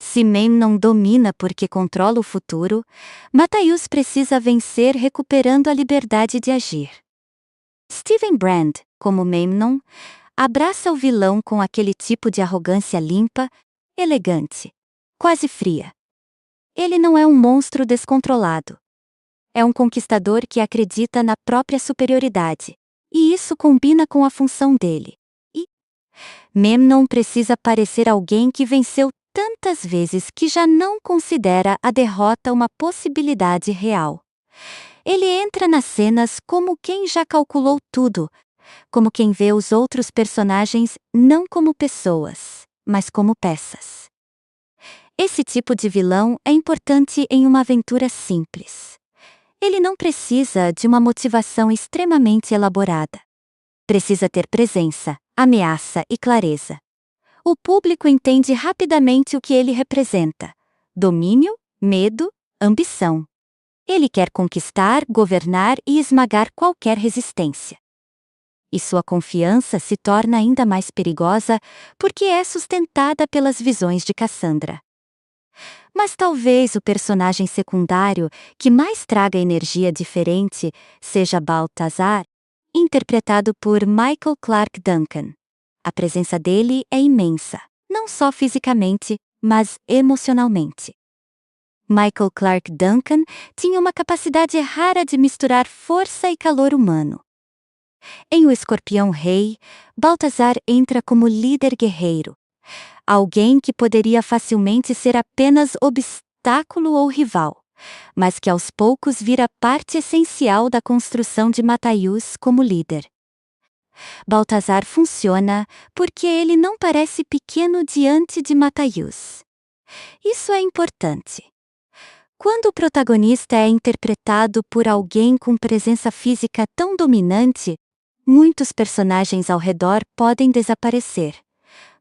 Se Memnon domina porque controla o futuro, Matthaius precisa vencer recuperando a liberdade de agir. Steven Brand, como Memnon, abraça o vilão com aquele tipo de arrogância limpa, elegante, quase fria. Ele não é um monstro descontrolado. É um conquistador que acredita na própria superioridade, e isso combina com a função dele. E Memnon precisa parecer alguém que venceu tantas vezes que já não considera a derrota uma possibilidade real. Ele entra nas cenas como quem já calculou tudo, como quem vê os outros personagens não como pessoas, mas como peças. Esse tipo de vilão é importante em uma aventura simples. Ele não precisa de uma motivação extremamente elaborada. Precisa ter presença, ameaça e clareza. O público entende rapidamente o que ele representa: domínio, medo, ambição. Ele quer conquistar, governar e esmagar qualquer resistência. E sua confiança se torna ainda mais perigosa porque é sustentada pelas visões de Cassandra. Mas talvez o personagem secundário que mais traga energia diferente seja Balthazar, interpretado por Michael Clarke Duncan. A presença dele é imensa, não só fisicamente, mas emocionalmente. Michael Clarke Duncan tinha uma capacidade rara de misturar força e calor humano. Em O Escorpião Rei, Balthazar entra como líder guerreiro, alguém que poderia facilmente ser apenas obstáculo ou rival, mas que aos poucos vira parte essencial da construção de Matthaius como líder. Balthazar funciona porque ele não parece pequeno diante de Matthaius. Isso é importante. Quando o protagonista é interpretado por alguém com presença física tão dominante, muitos personagens ao redor podem desaparecer.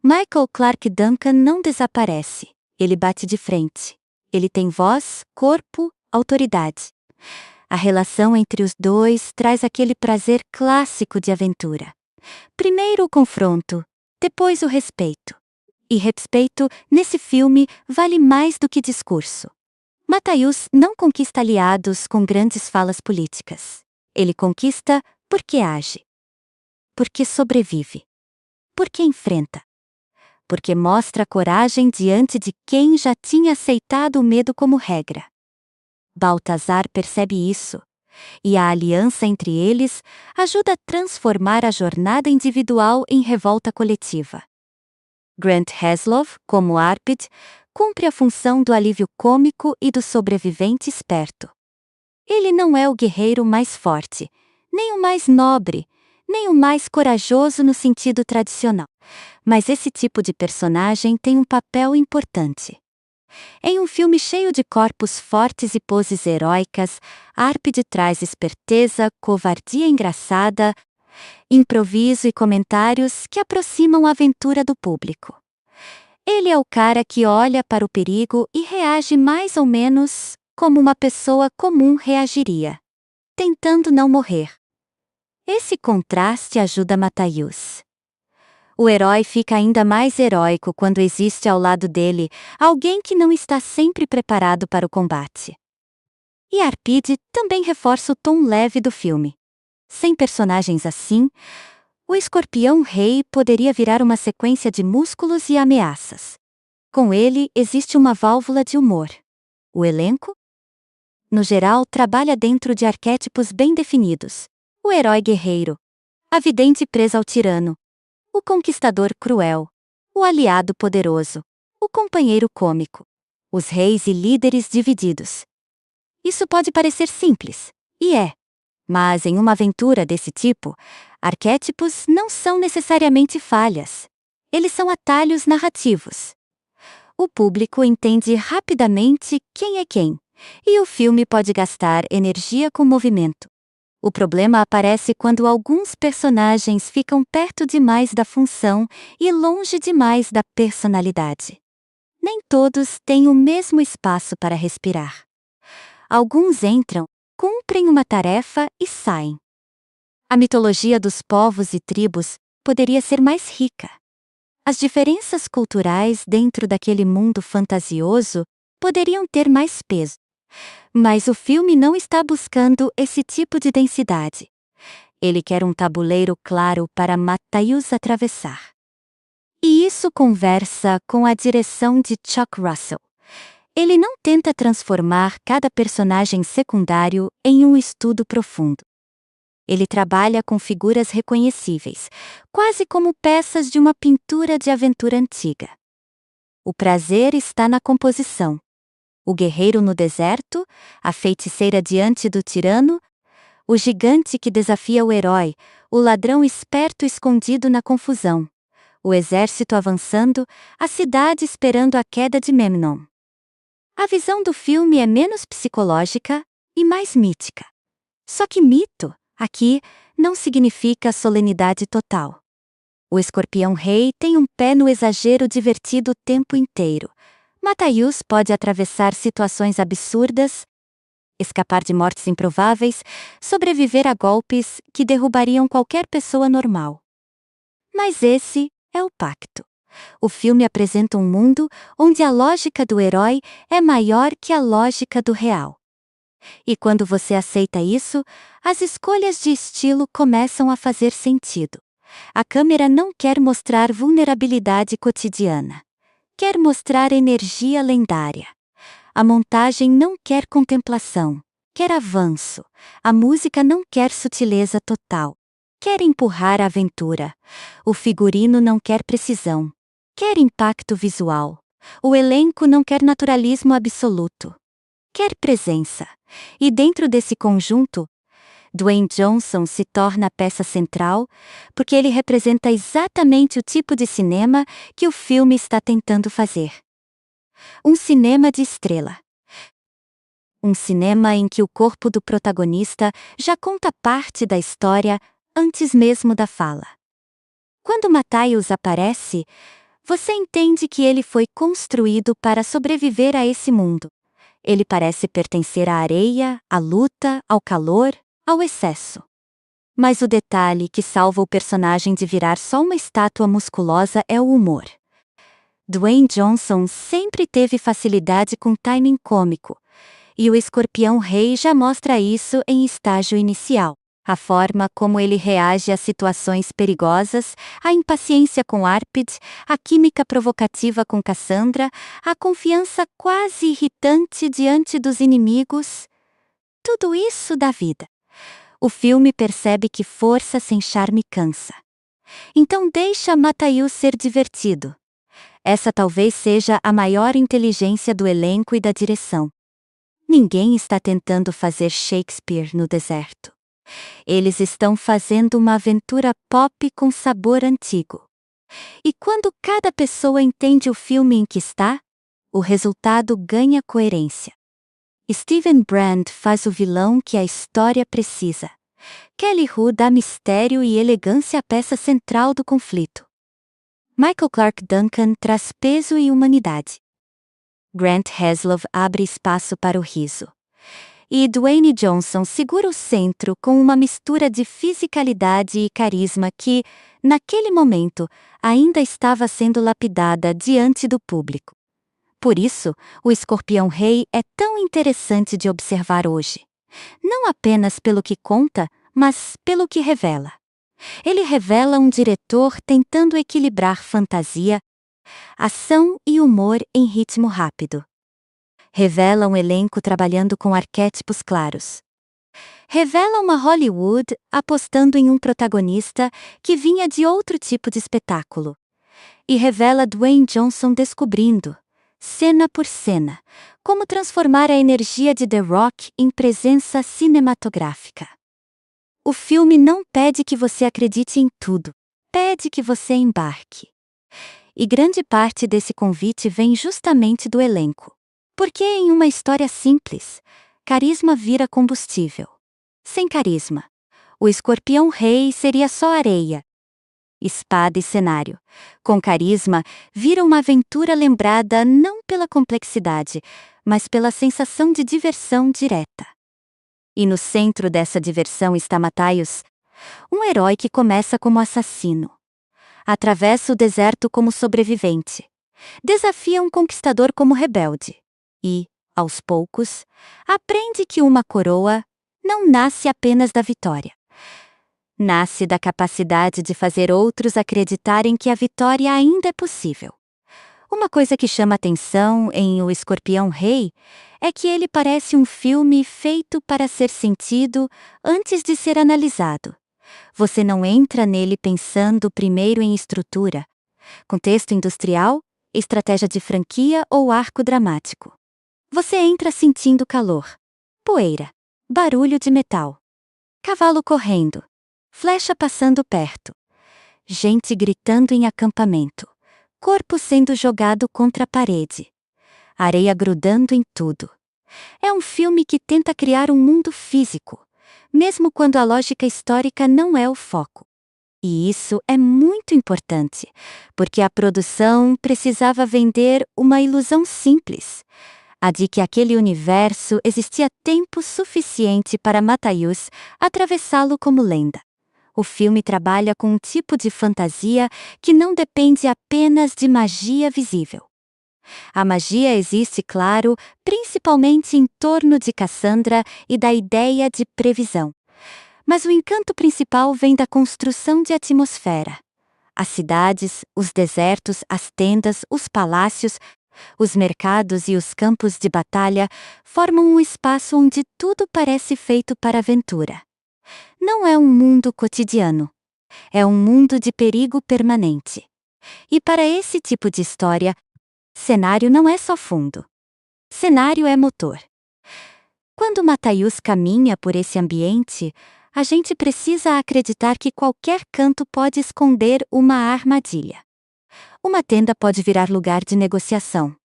Michael Clarke Duncan não desaparece, ele bate de frente. Ele tem voz, corpo, autoridade. A relação entre os dois traz aquele prazer clássico de aventura. Primeiro o confronto, depois o respeito. E respeito, nesse filme, vale mais do que discurso. Matthaius não conquista aliados com grandes falas políticas. Ele conquista porque age. Porque sobrevive. Porque enfrenta. Porque mostra coragem diante de quem já tinha aceitado o medo como regra. Balthazar percebe isso, e a aliança entre eles ajuda a transformar a jornada individual em revolta coletiva. Grant Heslov, como Arpid, cumpre a função do alívio cômico e do sobrevivente esperto. Ele não é o guerreiro mais forte, nem o mais nobre, nem o mais corajoso no sentido tradicional. Mas esse tipo de personagem tem um papel importante. Em um filme cheio de corpos fortes e poses heróicas, Arpid traz esperteza, covardia engraçada, improviso e comentários que aproximam a aventura do público. Ele é o cara que olha para o perigo e reage mais ou menos como uma pessoa comum reagiria, tentando não morrer. Esse contraste ajuda Matthäus. O herói fica ainda mais heróico quando existe ao lado dele alguém que não está sempre preparado para o combate. E Arpide também reforça o tom leve do filme. Sem personagens assim, o Escorpião Rei poderia virar uma sequência de músculos e ameaças. Com ele, existe uma válvula de humor. O elenco, no geral, trabalha dentro de arquétipos bem definidos. O herói guerreiro, a vidente presa ao tirano, o conquistador cruel, o aliado poderoso, o companheiro cômico, os reis e líderes divididos. Isso pode parecer simples, e é. Mas em uma aventura desse tipo, arquétipos não são necessariamente falhas. Eles são atalhos narrativos. O público entende rapidamente quem é quem, e o filme pode gastar energia com movimento. O problema aparece quando alguns personagens ficam perto demais da função e longe demais da personalidade. Nem todos têm o mesmo espaço para respirar. Alguns entram, cumprem uma tarefa e saem. A mitologia dos povos e tribos poderia ser mais rica. As diferenças culturais dentro daquele mundo fantasioso poderiam ter mais peso. Mas o filme não está buscando esse tipo de densidade. Ele quer um tabuleiro claro para Matthäus atravessar. E isso conversa com a direção de Chuck Russell. Ele não tenta transformar cada personagem secundário em um estudo profundo. Ele trabalha com figuras reconhecíveis, quase como peças de uma pintura de aventura antiga. O prazer está na composição. O guerreiro no deserto, a feiticeira diante do tirano, o gigante que desafia o herói, o ladrão esperto escondido na confusão, o exército avançando, a cidade esperando a queda de Memnon. A visão do filme é menos psicológica e mais mítica. Só que mito, aqui, não significa solenidade total. O Escorpião Rei tem um pé no exagero divertido o tempo inteiro. Matthäus pode atravessar situações absurdas, escapar de mortes improváveis, sobreviver a golpes que derrubariam qualquer pessoa normal. Mas esse é o pacto. O filme apresenta um mundo onde a lógica do herói é maior que a lógica do real. E quando você aceita isso, as escolhas de estilo começam a fazer sentido. A câmera não quer mostrar vulnerabilidade cotidiana. Quer mostrar energia lendária. A montagem não quer contemplação, quer avanço. A música não quer sutileza total. Quer empurrar a aventura. O figurino não quer precisão. Quer impacto visual. O elenco não quer naturalismo absoluto. Quer presença. E dentro desse conjunto, Dwayne Johnson se torna a peça central, porque ele representa exatamente o tipo de cinema que o filme está tentando fazer. Um cinema de estrela. Um cinema em que o corpo do protagonista já conta parte da história antes mesmo da fala. Quando Matthäus aparece, você entende que ele foi construído para sobreviver a esse mundo. Ele parece pertencer à areia, à luta, ao calor, ao excesso. Mas o detalhe que salva o personagem de virar só uma estátua musculosa é o humor. Dwayne Johnson sempre teve facilidade com timing cômico, e o Escorpião Rei já mostra isso em estágio inicial. A forma como ele reage a situações perigosas, a impaciência com Arpide, a química provocativa com Cassandra, a confiança quase irritante diante dos inimigos. Tudo isso dá vida. O filme percebe que força sem charme cansa. Então deixa Matthäus ser divertido. Essa talvez seja a maior inteligência do elenco e da direção. Ninguém está tentando fazer Shakespeare no deserto. Eles estão fazendo uma aventura pop com sabor antigo. E quando cada pessoa entende o filme em que está, o resultado ganha coerência. Steven Brand faz o vilão que a história precisa. Kelly Hu dá mistério e elegância à peça central do conflito. Michael Clarke Duncan traz peso e humanidade. Grant Heslov abre espaço para o riso. E Dwayne Johnson segura o centro com uma mistura de fisicalidade e carisma que, naquele momento, ainda estava sendo lapidada diante do público. Por isso, o Escorpião Rei é tão interessante de observar hoje. Não apenas pelo que conta, mas pelo que revela. Ele revela um diretor tentando equilibrar fantasia, ação e humor em ritmo rápido. Revela um elenco trabalhando com arquétipos claros. Revela uma Hollywood apostando em um protagonista que vinha de outro tipo de espetáculo. E revela Dwayne Johnson descobrindo, cena por cena, como transformar a energia de The Rock em presença cinematográfica. O filme não pede que você acredite em tudo, pede que você embarque. E grande parte desse convite vem justamente do elenco. Porque em uma história simples, carisma vira combustível. Sem carisma, o Escorpião Rei seria só areia, espada e cenário. Com carisma, vira uma aventura lembrada não pela complexidade, mas pela sensação de diversão direta. E no centro dessa diversão está Matthaios, um herói que começa como assassino. Atravessa o deserto como sobrevivente. Desafia um conquistador como rebelde. E, aos poucos, aprende que uma coroa não nasce apenas da vitória. Nasce da capacidade de fazer outros acreditarem que a vitória ainda é possível. Uma coisa que chama atenção em O Escorpião Rei é que ele parece um filme feito para ser sentido antes de ser analisado. Você não entra nele pensando primeiro em estrutura, contexto industrial, estratégia de franquia ou arco dramático. Você entra sentindo calor, poeira, barulho de metal, cavalo correndo, flecha passando perto, gente gritando em acampamento, corpo sendo jogado contra a parede, areia grudando em tudo. É um filme que tenta criar um mundo físico, mesmo quando a lógica histórica não é o foco. E isso é muito importante, porque a produção precisava vender uma ilusão simples, a de que aquele universo existia tempo suficiente para Matthaios atravessá-lo como lenda. O filme trabalha com um tipo de fantasia que não depende apenas de magia visível. A magia existe, claro, principalmente em torno de Cassandra e da ideia de previsão. Mas o encanto principal vem da construção de atmosfera. As cidades, os desertos, as tendas, os palácios, os mercados e os campos de batalha formam um espaço onde tudo parece feito para aventura. Não é um mundo cotidiano. É um mundo de perigo permanente. E para esse tipo de história, cenário não é só fundo. Cenário é motor. Quando Matthaios caminha por esse ambiente, a gente precisa acreditar que qualquer canto pode esconder uma armadilha. Uma tenda pode virar lugar de negociação.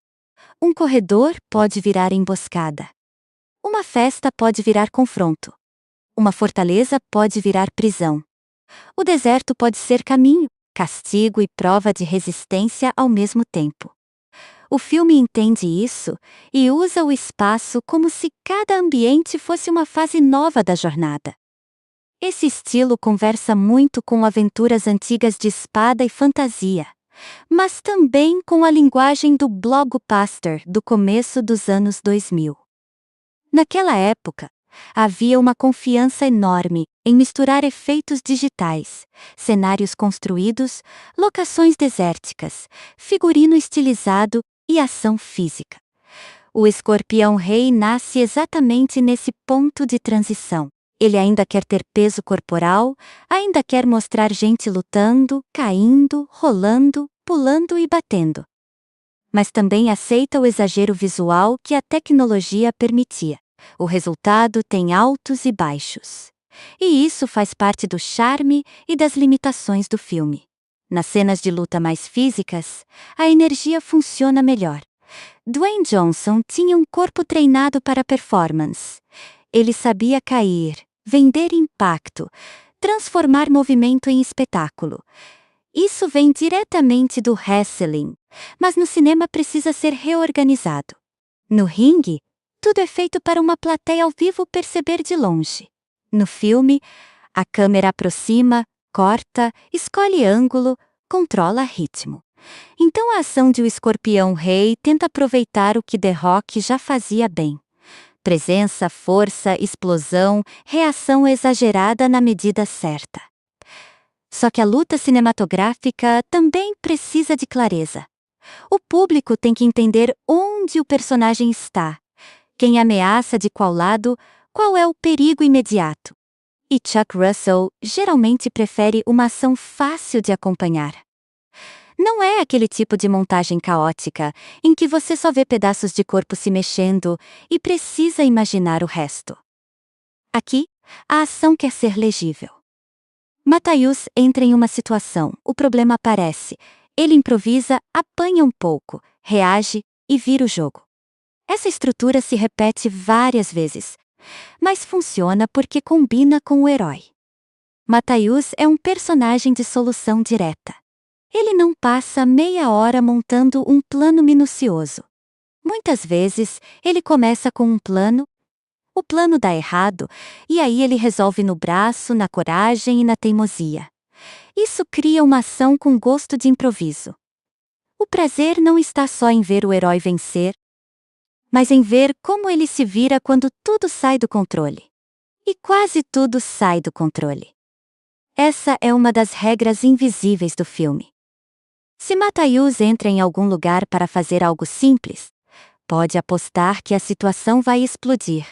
Um corredor pode virar emboscada. Uma festa pode virar confronto. Uma fortaleza pode virar prisão. O deserto pode ser caminho, castigo e prova de resistência ao mesmo tempo. O filme entende isso e usa o espaço como se cada ambiente fosse uma fase nova da jornada. Esse estilo conversa muito com aventuras antigas de espada e fantasia, mas também com a linguagem do blockbuster do começo dos anos 2000. Naquela época, havia uma confiança enorme em misturar efeitos digitais, cenários construídos, locações desérticas, figurino estilizado e ação física. O Escorpião Rei nasce exatamente nesse ponto de transição. Ele ainda quer ter peso corporal, ainda quer mostrar gente lutando, caindo, rolando, pulando e batendo. Mas também aceita o exagero visual que a tecnologia permitia. O resultado tem altos e baixos. E isso faz parte do charme e das limitações do filme. Nas cenas de luta mais físicas, a energia funciona melhor. Dwayne Johnson tinha um corpo treinado para performance. Ele sabia cair, vender impacto, transformar movimento em espetáculo. Isso vem diretamente do wrestling, mas no cinema precisa ser reorganizado. No ringue, tudo é feito para uma plateia ao vivo perceber de longe. No filme, a câmera aproxima, corta, escolhe ângulo, controla ritmo. Então a ação de O Escorpião Rei tenta aproveitar o que The Rock já fazia bem. Presença, força, explosão, reação exagerada na medida certa. Só que a luta cinematográfica também precisa de clareza. O público tem que entender onde o personagem está, quem ameaça de qual lado, qual é o perigo imediato. E Chuck Russell geralmente prefere uma ação fácil de acompanhar. Não é aquele tipo de montagem caótica, em que você só vê pedaços de corpo se mexendo e precisa imaginar o resto. Aqui, a ação quer ser legível. Matthäus entra em uma situação, o problema aparece, ele improvisa, apanha um pouco, reage e vira o jogo. Essa estrutura se repete várias vezes, mas funciona porque combina com o herói. Matthäus é um personagem de solução direta. Ele não passa meia hora montando um plano minucioso. Muitas vezes, ele começa com um plano, o plano dá errado, e aí ele resolve no braço, na coragem e na teimosia. Isso cria uma ação com gosto de improviso. O prazer não está só em ver o herói vencer, mas em ver como ele se vira quando tudo sai do controle. E quase tudo sai do controle. Essa é uma das regras invisíveis do filme. Se Matthäus entra em algum lugar para fazer algo simples, pode apostar que a situação vai explodir.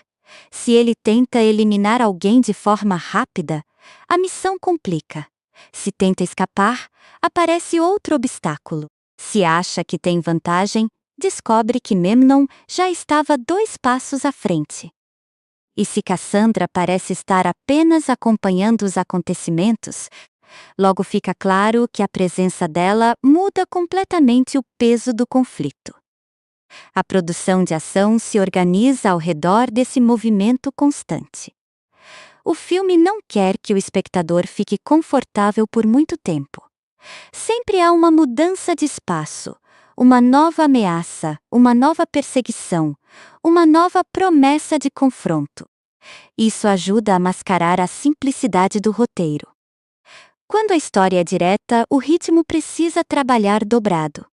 Se ele tenta eliminar alguém de forma rápida, a missão complica. Se tenta escapar, aparece outro obstáculo. Se acha que tem vantagem, descobre que Memnon já estava 2 passos à frente. E se Cassandra parece estar apenas acompanhando os acontecimentos, logo fica claro que a presença dela muda completamente o peso do conflito. A produção de ação se organiza ao redor desse movimento constante. O filme não quer que o espectador fique confortável por muito tempo. Sempre há uma mudança de espaço, uma nova ameaça, uma nova perseguição, uma nova promessa de confronto. Isso ajuda a mascarar a simplicidade do roteiro. Quando a história é direta, o ritmo precisa trabalhar dobrado.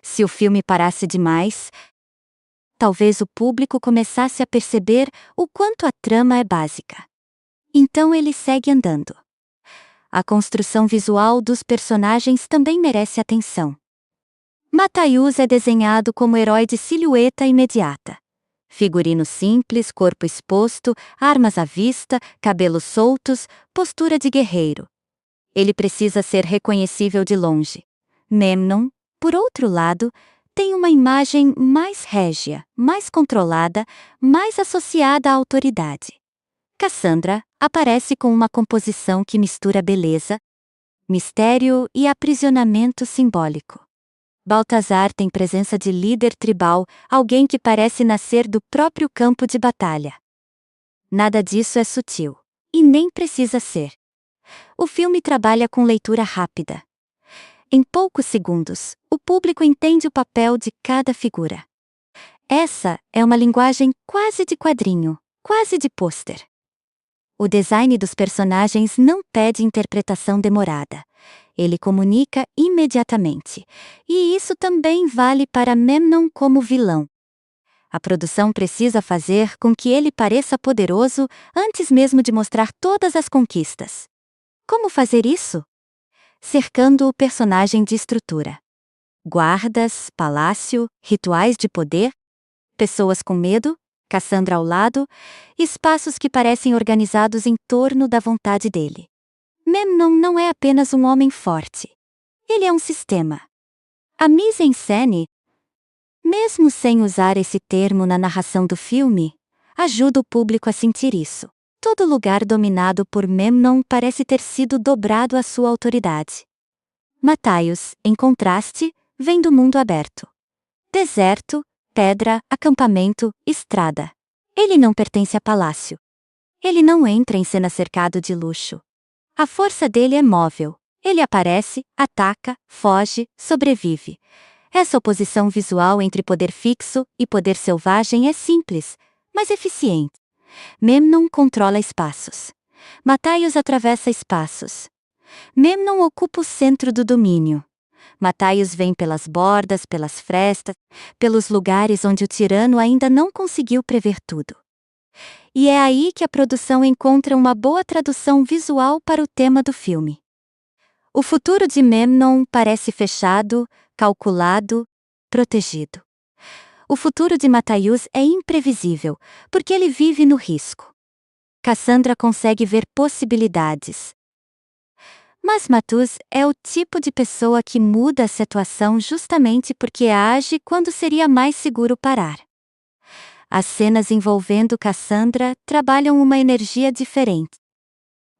Se o filme parasse demais, talvez o público começasse a perceber o quanto a trama é básica. Então ele segue andando. A construção visual dos personagens também merece atenção. Matthäus é desenhado como herói de silhueta imediata. Figurino simples, corpo exposto, armas à vista, cabelos soltos, postura de guerreiro. Ele precisa ser reconhecível de longe. Memnon, por outro lado, tem uma imagem mais régia, mais controlada, mais associada à autoridade. Cassandra aparece com uma composição que mistura beleza, mistério e aprisionamento simbólico. Baltazar tem presença de líder tribal, alguém que parece nascer do próprio campo de batalha. Nada disso é sutil, e nem precisa ser. O filme trabalha com leitura rápida. Em poucos segundos, o público entende o papel de cada figura. Essa é uma linguagem quase de quadrinho, quase de pôster. O design dos personagens não pede interpretação demorada. Ele comunica imediatamente. E isso também vale para Memnon como vilão. A produção precisa fazer com que ele pareça poderoso antes mesmo de mostrar todas as conquistas. Como fazer isso? Cercando o personagem de estrutura. Guardas, palácio, rituais de poder, pessoas com medo, Cassandra ao lado, espaços que parecem organizados em torno da vontade dele. Memnon não é apenas um homem forte. Ele é um sistema. A mise-en-scène, mesmo sem usar esse termo na narração do filme, ajuda o público a sentir isso. Todo lugar dominado por Memnon parece ter sido dobrado à sua autoridade. Matthäus, em contraste, vem do mundo aberto. Deserto, pedra, acampamento, estrada. Ele não pertence a palácio. Ele não entra em cena cercado de luxo. A força dele é móvel. Ele aparece, ataca, foge, sobrevive. Essa oposição visual entre poder fixo e poder selvagem é simples, mas eficiente. Memnon controla espaços. Mataios atravessa espaços. Memnon ocupa o centro do domínio. Mataios vem pelas bordas, pelas frestas, pelos lugares onde o tirano ainda não conseguiu prever tudo. E é aí que a produção encontra uma boa tradução visual para o tema do filme. O futuro de Memnon parece fechado, calculado, protegido. O futuro de Mataios é imprevisível, porque ele vive no risco. Cassandra consegue ver possibilidades. Mas Mataios é o tipo de pessoa que muda a situação justamente porque age quando seria mais seguro parar. As cenas envolvendo Cassandra trabalham uma energia diferente.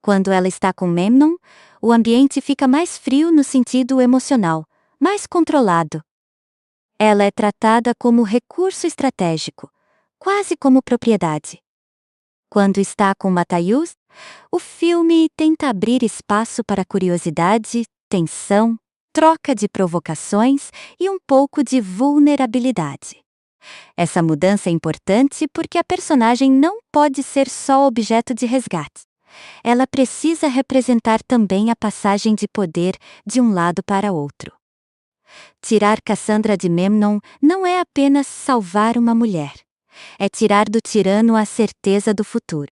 Quando ela está com Memnon, o ambiente fica mais frio no sentido emocional, mais controlado. Ela é tratada como recurso estratégico, quase como propriedade. Quando está com Mataios, o filme tenta abrir espaço para curiosidade, tensão, troca de provocações e um pouco de vulnerabilidade. Essa mudança é importante porque a personagem não pode ser só objeto de resgate. Ela precisa representar também a passagem de poder de um lado para outro. Tirar Cassandra de Memnon não é apenas salvar uma mulher. É tirar do tirano a certeza do futuro.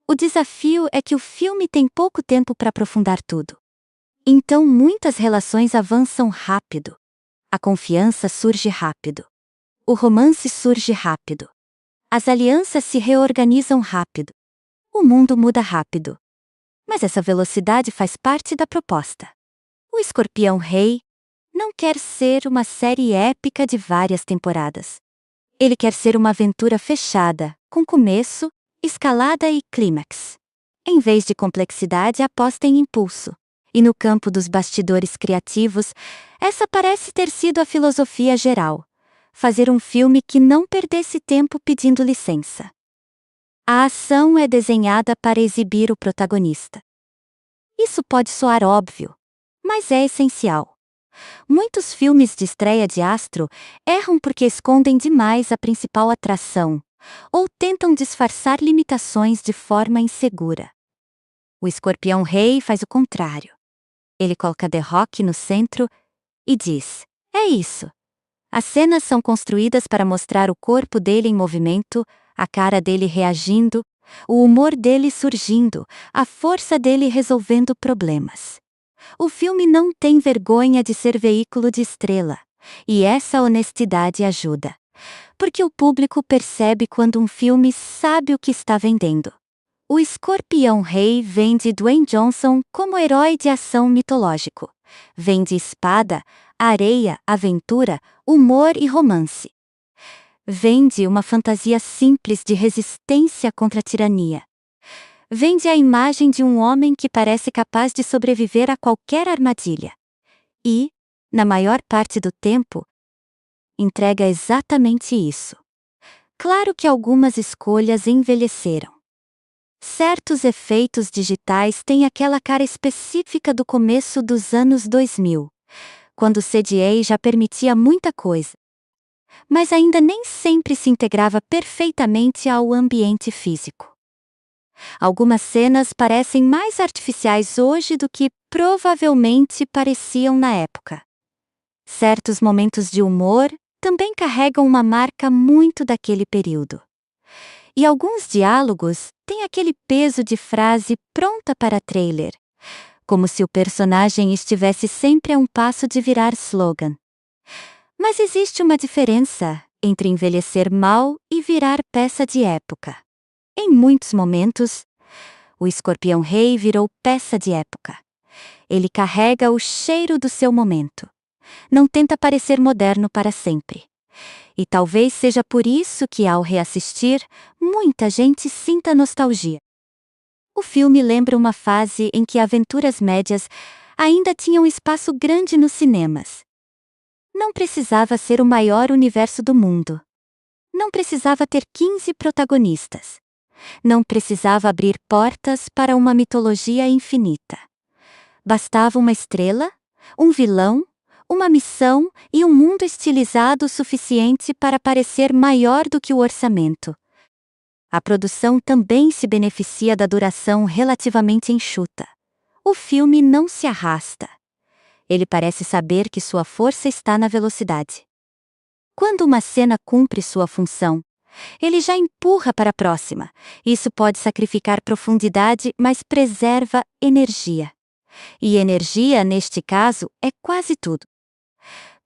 O desafio é que o filme tem pouco tempo para aprofundar tudo. Então muitas relações avançam rápido. A confiança surge rápido. O romance surge rápido. As alianças se reorganizam rápido. O mundo muda rápido. Mas essa velocidade faz parte da proposta. O Escorpião Rei não quer ser uma série épica de várias temporadas. Ele quer ser uma aventura fechada, com começo, escalada e clímax. Em vez de complexidade, aposta em impulso. E no campo dos bastidores criativos, essa parece ter sido a filosofia geral. Fazer um filme que não perdesse tempo pedindo licença. A ação é desenhada para exibir o protagonista. Isso pode soar óbvio, mas é essencial. Muitos filmes de estreia de astro erram porque escondem demais a principal atração, ou tentam disfarçar limitações de forma insegura. O Escorpião Rei faz o contrário. Ele coloca The Rock no centro e diz: é isso. As cenas são construídas para mostrar o corpo dele em movimento, a cara dele reagindo, o humor dele surgindo, a força dele resolvendo problemas. O filme não tem vergonha de ser veículo de estrela, e essa honestidade ajuda. Porque o público percebe quando um filme sabe o que está vendendo. O Escorpião Rei vende Dwayne Johnson como herói de ação mitológico. Vende espada, areia, aventura, humor e romance. Vende uma fantasia simples de resistência contra a tirania. Vende a imagem de um homem que parece capaz de sobreviver a qualquer armadilha. E, na maior parte do tempo, entrega exatamente isso. Claro que algumas escolhas envelheceram. Certos efeitos digitais têm aquela cara específica do começo dos anos 2000, quando o CGI já permitia muita coisa. Mas ainda nem sempre se integrava perfeitamente ao ambiente físico. Algumas cenas parecem mais artificiais hoje do que provavelmente pareciam na época. Certos momentos de humor também carregam uma marca muito daquele período. E alguns diálogos têm aquele peso de frase pronta para trailer, como se o personagem estivesse sempre a um passo de virar slogan. Mas existe uma diferença entre envelhecer mal e virar peça de época. Em muitos momentos, o Escorpião Rei virou peça de época. Ele carrega o cheiro do seu momento. Não tenta parecer moderno para sempre. E talvez seja por isso que, ao reassistir, muita gente sinta nostalgia. O filme lembra uma fase em que aventuras médias ainda tinham espaço grande nos cinemas. Não precisava ser o maior universo do mundo. Não precisava ter 15 protagonistas. Não precisava abrir portas para uma mitologia infinita. Bastava uma estrela, um vilão, uma missão e um mundo estilizado o suficiente para parecer maior do que o orçamento. A produção também se beneficia da duração relativamente enxuta. O filme não se arrasta. Ele parece saber que sua força está na velocidade. Quando uma cena cumpre sua função, ele já empurra para a próxima. Isso pode sacrificar profundidade, mas preserva energia. E energia, neste caso, é quase tudo.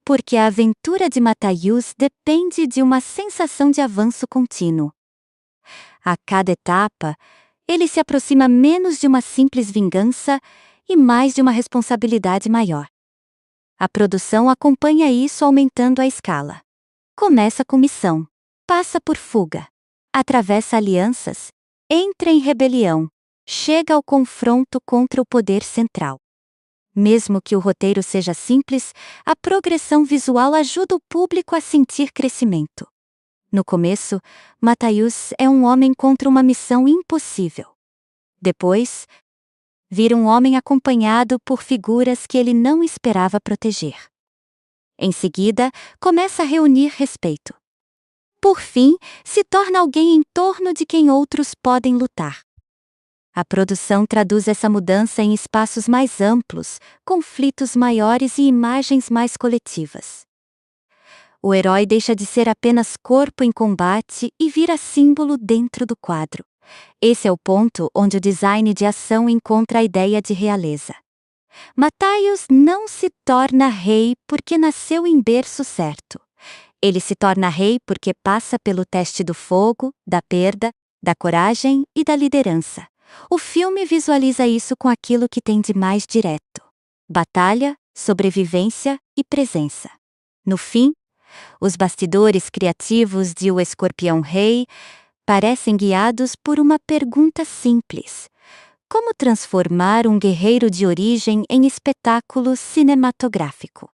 Porque a aventura de Matthäus depende de uma sensação de avanço contínuo. A cada etapa, ele se aproxima menos de uma simples vingança e mais de uma responsabilidade maior. A produção acompanha isso aumentando a escala. Começa com missão, passa por fuga, atravessa alianças, entra em rebelião, chega ao confronto contra o poder central. Mesmo que o roteiro seja simples, a progressão visual ajuda o público a sentir crescimento. No começo, Matthäus é um homem contra uma missão impossível. Depois, vira um homem acompanhado por figuras que ele não esperava proteger. Em seguida, começa a reunir respeito. Por fim, se torna alguém em torno de quem outros podem lutar. A produção traduz essa mudança em espaços mais amplos, conflitos maiores e imagens mais coletivas. O herói deixa de ser apenas corpo em combate e vira símbolo dentro do quadro. Esse é o ponto onde o design de ação encontra a ideia de realeza. Matthäus não se torna rei porque nasceu em berço certo. Ele se torna rei porque passa pelo teste do fogo, da perda, da coragem e da liderança. O filme visualiza isso com aquilo que tem de mais direto: batalha, sobrevivência e presença. No fim, os bastidores criativos de O Escorpião Rei parecem guiados por uma pergunta simples: como transformar um guerreiro de origem em espetáculo cinematográfico?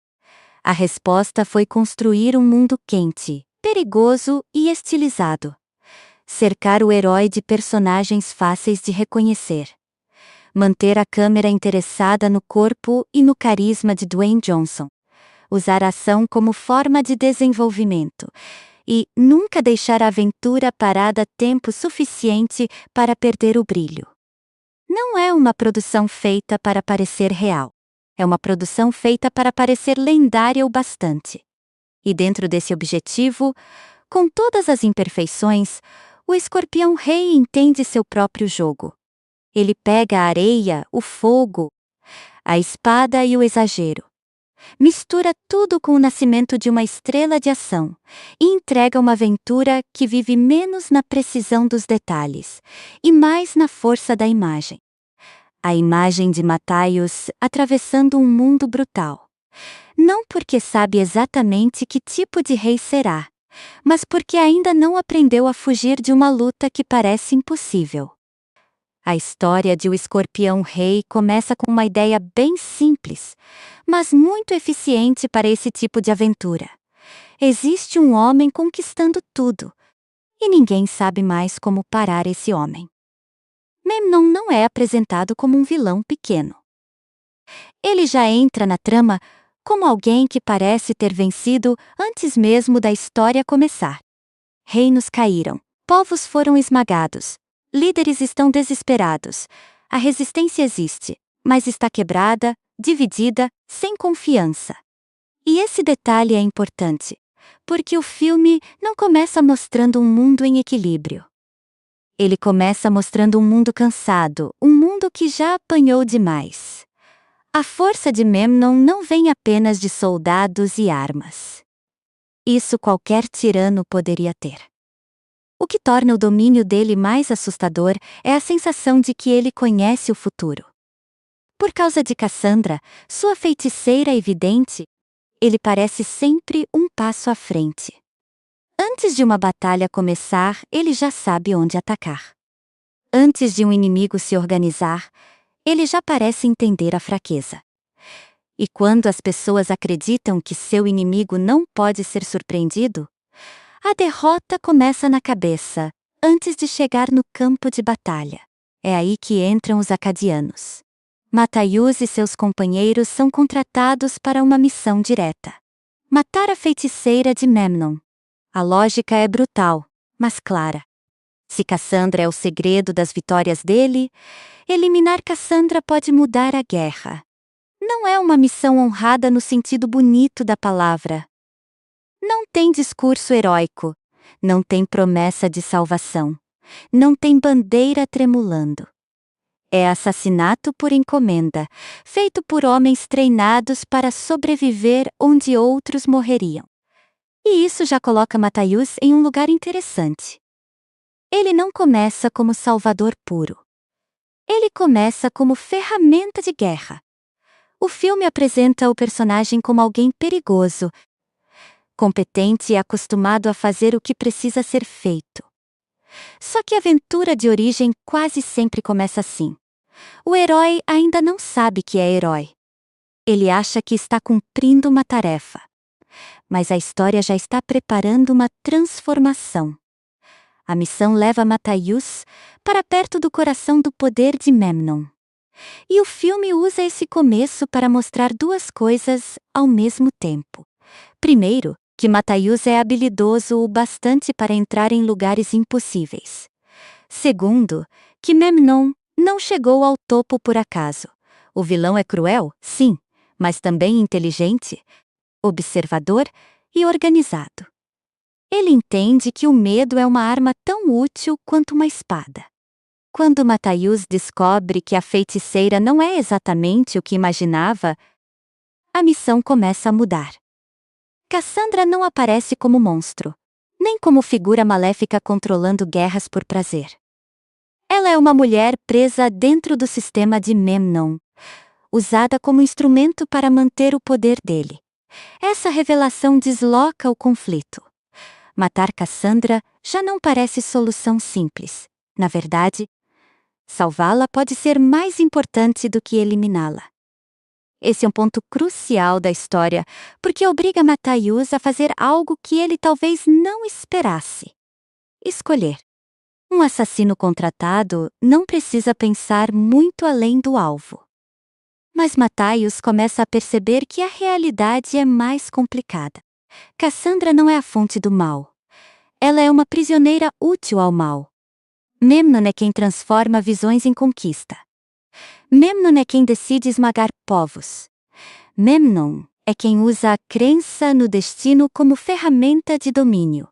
A resposta foi construir um mundo quente, perigoso e estilizado. Cercar o herói de personagens fáceis de reconhecer. Manter a câmera interessada no corpo e no carisma de Dwayne Johnson. Usar a ação como forma de desenvolvimento. E nunca deixar a aventura parada tempo suficiente para perder o brilho. Não é uma produção feita para parecer real. É uma produção feita para parecer lendária o bastante. E dentro desse objetivo, com todas as imperfeições, o Escorpião Rei entende seu próprio jogo. Ele pega a areia, o fogo, a espada e o exagero. Mistura tudo com o nascimento de uma estrela de ação e entrega uma aventura que vive menos na precisão dos detalhes e mais na força da imagem. A imagem de Matthäus atravessando um mundo brutal. Não porque sabe exatamente que tipo de rei será, mas porque ainda não aprendeu a fugir de uma luta que parece impossível. A história de O Escorpião Rei começa com uma ideia bem simples, mas muito eficiente para esse tipo de aventura. Existe um homem conquistando tudo, e ninguém sabe mais como parar esse homem. Memnon não é apresentado como um vilão pequeno. Ele já entra na trama como alguém que parece ter vencido antes mesmo da história começar. Reinos caíram, povos foram esmagados, líderes estão desesperados, a resistência existe, mas está quebrada, dividida, sem confiança. E esse detalhe é importante, porque o filme não começa mostrando um mundo em equilíbrio. Ele começa mostrando um mundo cansado, um mundo que já apanhou demais. A força de Memnon não vem apenas de soldados e armas. Isso qualquer tirano poderia ter. O que torna o domínio dele mais assustador é a sensação de que ele conhece o futuro. Por causa de Cassandra, sua feiticeira evidente, ele parece sempre um passo à frente. Antes de uma batalha começar, ele já sabe onde atacar. Antes de um inimigo se organizar, ele já parece entender a fraqueza. E quando as pessoas acreditam que seu inimigo não pode ser surpreendido, a derrota começa na cabeça, antes de chegar no campo de batalha. É aí que entram os acadianos. Mataius e seus companheiros são contratados para uma missão direta: matar a feiticeira de Memnon. A lógica é brutal, mas clara. Se Cassandra é o segredo das vitórias dele, eliminar Cassandra pode mudar a guerra. Não é uma missão honrada no sentido bonito da palavra. Não tem discurso heróico, não tem promessa de salvação, não tem bandeira tremulando. É assassinato por encomenda, feito por homens treinados para sobreviver onde outros morreriam. E isso já coloca Mataius em um lugar interessante. Ele não começa como salvador puro. Ele começa como ferramenta de guerra. O filme apresenta o personagem como alguém perigoso, competente e acostumado a fazer o que precisa ser feito. Só que a aventura de origem quase sempre começa assim. O herói ainda não sabe que é herói. Ele acha que está cumprindo uma tarefa. Mas a história já está preparando uma transformação. A missão leva Mataius para perto do coração do poder de Memnon. E o filme usa esse começo para mostrar duas coisas ao mesmo tempo. Primeiro, que Mataius é habilidoso o bastante para entrar em lugares impossíveis. Segundo, que Memnon não chegou ao topo por acaso. O vilão é cruel, sim, mas também inteligente, observador e organizado. Ele entende que o medo é uma arma tão útil quanto uma espada. Quando Mataius descobre que a feiticeira não é exatamente o que imaginava, a missão começa a mudar. Cassandra não aparece como monstro, nem como figura maléfica controlando guerras por prazer. Ela é uma mulher presa dentro do sistema de Memnon, usada como instrumento para manter o poder dele. Essa revelação desloca o conflito. Matar Cassandra já não parece solução simples. Na verdade, salvá-la pode ser mais importante do que eliminá-la. Esse é um ponto crucial da história, porque obriga Mataius a fazer algo que ele talvez não esperasse: escolher. Um assassino contratado não precisa pensar muito além do alvo. Mas Mataius começa a perceber que a realidade é mais complicada. Cassandra não é a fonte do mal. Ela é uma prisioneira útil ao mal. Memnon é quem transforma visões em conquista. Memnon é quem decide esmagar povos. Memnon é quem usa a crença no destino como ferramenta de domínio.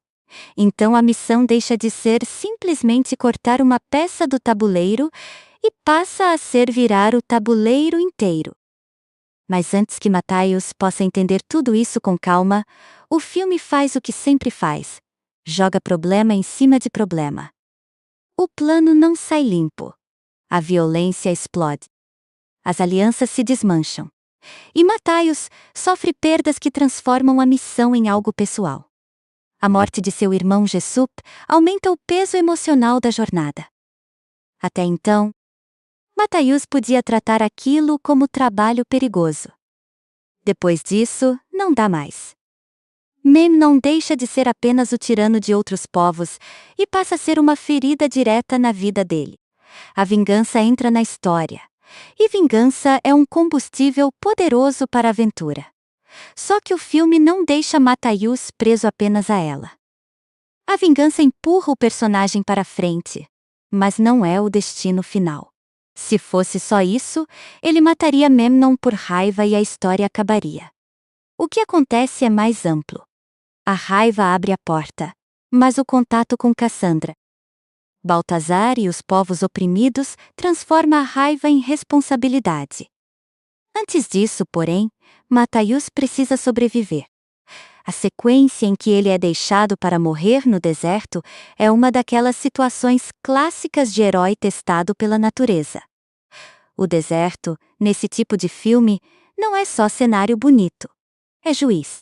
Então a missão deixa de ser simplesmente cortar uma peça do tabuleiro e passa a ser virar o tabuleiro inteiro. Mas antes que Mataius possa entender tudo isso com calma, o filme faz o que sempre faz: joga problema em cima de problema. O plano não sai limpo. A violência explode. As alianças se desmancham. E Mataius sofre perdas que transformam a missão em algo pessoal. A morte de seu irmão Jessup aumenta o peso emocional da jornada. Até então, Mataius podia tratar aquilo como trabalho perigoso. Depois disso, não dá mais. Memnon deixa de ser apenas o tirano de outros povos e passa a ser uma ferida direta na vida dele. A vingança entra na história. E vingança é um combustível poderoso para a aventura. Só que o filme não deixa Mataius preso apenas a ela. A vingança empurra o personagem para frente, mas não é o destino final. Se fosse só isso, ele mataria Memnon por raiva e a história acabaria. O que acontece é mais amplo. A raiva abre a porta, mas o contato com Cassandra, Baltazar e os povos oprimidos transforma a raiva em responsabilidade. Antes disso, porém, Mataius precisa sobreviver. A sequência em que ele é deixado para morrer no deserto é uma daquelas situações clássicas de herói testado pela natureza. O deserto, nesse tipo de filme, não é só cenário bonito. É juiz.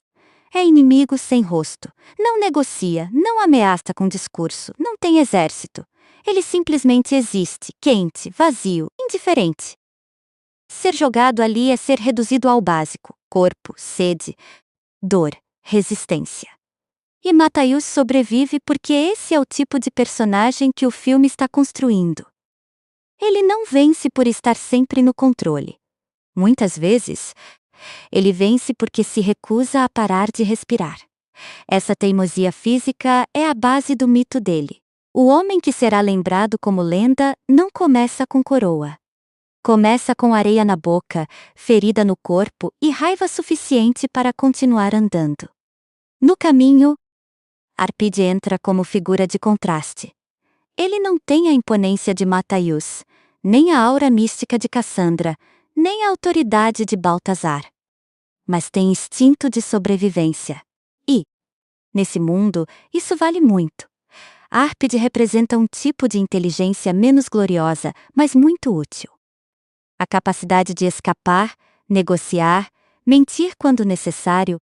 É inimigo sem rosto. Não negocia, não ameaça com discurso, não tem exército. Ele simplesmente existe, quente, vazio, indiferente. Ser jogado ali é ser reduzido ao básico: corpo, sede, dor, resistência. E Matthäus sobrevive porque esse é o tipo de personagem que o filme está construindo. Ele não vence por estar sempre no controle. Muitas vezes, ele vence porque se recusa a parar de respirar. Essa teimosia física é a base do mito dele. O homem que será lembrado como lenda não começa com coroa. Começa com areia na boca, ferida no corpo e raiva suficiente para continuar andando. No caminho, Arpide entra como figura de contraste. Ele não tem a imponência de Matthäus, nem a aura mística de Cassandra, nem a autoridade de Baltazar. Mas tem instinto de sobrevivência. E, nesse mundo, isso vale muito. Arpide representa um tipo de inteligência menos gloriosa, mas muito útil. A capacidade de escapar, negociar, mentir quando necessário,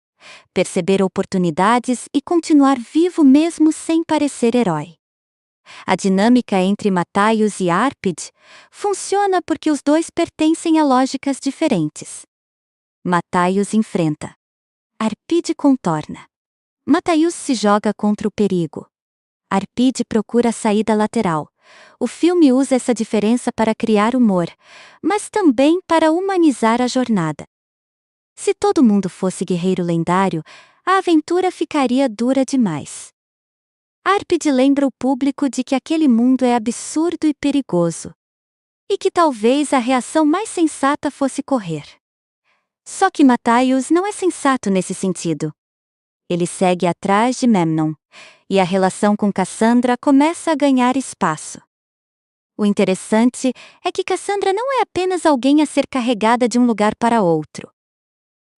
perceber oportunidades e continuar vivo mesmo sem parecer herói. A dinâmica entre Matthäus e Arpide funciona porque os dois pertencem a lógicas diferentes. Matthäus enfrenta. Arpide contorna. Matthäus se joga contra o perigo. Arpide procura a saída lateral. O filme usa essa diferença para criar humor, mas também para humanizar a jornada. Se todo mundo fosse guerreiro lendário, a aventura ficaria dura demais. Arpide lembra o público de que aquele mundo é absurdo e perigoso. E que talvez a reação mais sensata fosse correr. Só que Matthäus não é sensato nesse sentido. Ele segue atrás de Memnon, e a relação com Cassandra começa a ganhar espaço. O interessante é que Cassandra não é apenas alguém a ser carregada de um lugar para outro.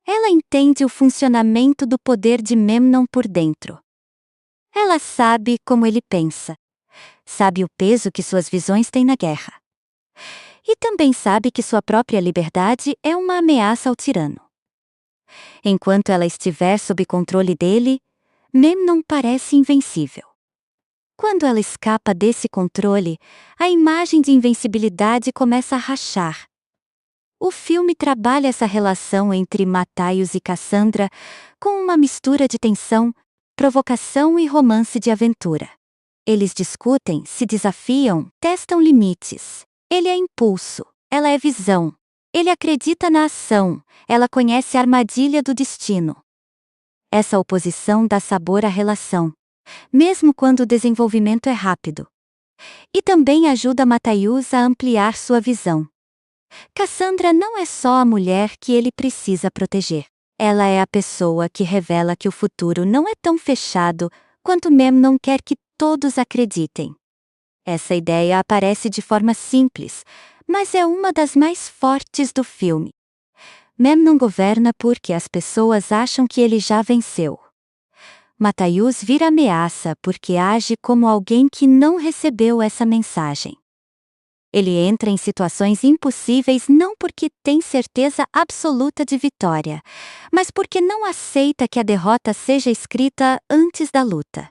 Ela entende o funcionamento do poder de Memnon por dentro. Ela sabe como ele pensa. Sabe o peso que suas visões têm na guerra. E também sabe que sua própria liberdade é uma ameaça ao tirano. Enquanto ela estiver sob controle dele, Memnon parece invencível. Quando ela escapa desse controle, a imagem de invencibilidade começa a rachar. O filme trabalha essa relação entre Matthäus e Cassandra com uma mistura de tensão, provocação e romance de aventura. Eles discutem, se desafiam, testam limites. Ele é impulso, ela é visão. Ele acredita na ação, ela conhece a armadilha do destino. Essa oposição dá sabor à relação, mesmo quando o desenvolvimento é rápido. E também ajuda Matthäus a ampliar sua visão. Cassandra não é só a mulher que ele precisa proteger. Ela é a pessoa que revela que o futuro não é tão fechado quanto Memnon quer que todos acreditem. Essa ideia aparece de forma simples, mas é uma das mais fortes do filme. Memnon governa porque as pessoas acham que ele já venceu. Matthäus vira ameaça porque age como alguém que não recebeu essa mensagem. Ele entra em situações impossíveis não porque tem certeza absoluta de vitória, mas porque não aceita que a derrota seja escrita antes da luta.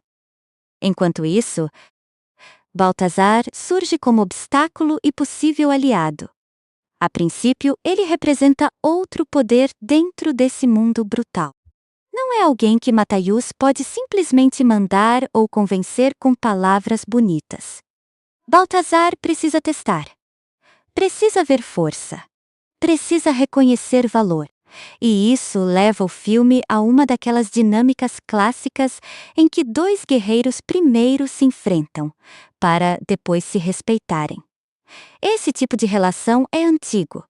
Enquanto isso, Baltazar surge como obstáculo e possível aliado. A princípio, ele representa outro poder dentro desse mundo brutal. Não é alguém que Matthäus pode simplesmente mandar ou convencer com palavras bonitas. Baltazar precisa testar. Precisa ver força. Precisa reconhecer valor. E isso leva o filme a uma daquelas dinâmicas clássicas em que dois guerreiros primeiro se enfrentam, para depois se respeitarem. Esse tipo de relação é antigo,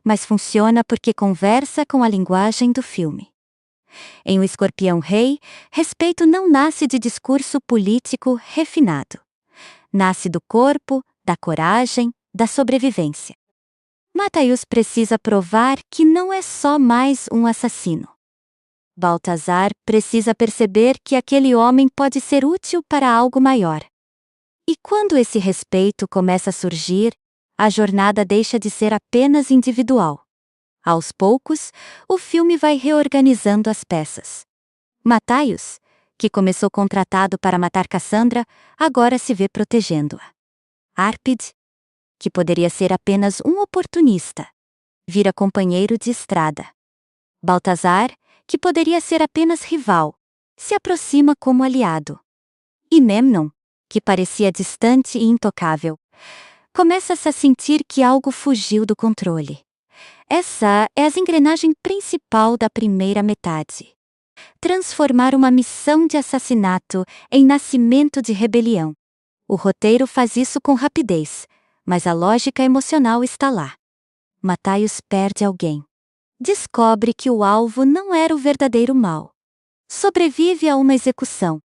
mas funciona porque conversa com a linguagem do filme. Em O Escorpião Rei, respeito não nasce de discurso político refinado. Nasce do corpo, da coragem, da sobrevivência. Matthäus precisa provar que não é só mais um assassino. Baltazar precisa perceber que aquele homem pode ser útil para algo maior. E quando esse respeito começa a surgir, a jornada deixa de ser apenas individual. Aos poucos, o filme vai reorganizando as peças. Matthäus, que começou contratado para matar Cassandra, agora se vê protegendo-a. Arpide, que poderia ser apenas um oportunista, vira companheiro de estrada. Baltazar, que poderia ser apenas rival, se aproxima como aliado. E Memnon, que parecia distante e intocável, começa-se a sentir que algo fugiu do controle. Essa é a engrenagem principal da primeira metade. Transformar uma missão de assassinato em nascimento de rebelião. O roteiro faz isso com rapidez, mas a lógica emocional está lá. Matthaios perde alguém. Descobre que o alvo não era o verdadeiro mal. Sobrevive a uma execução.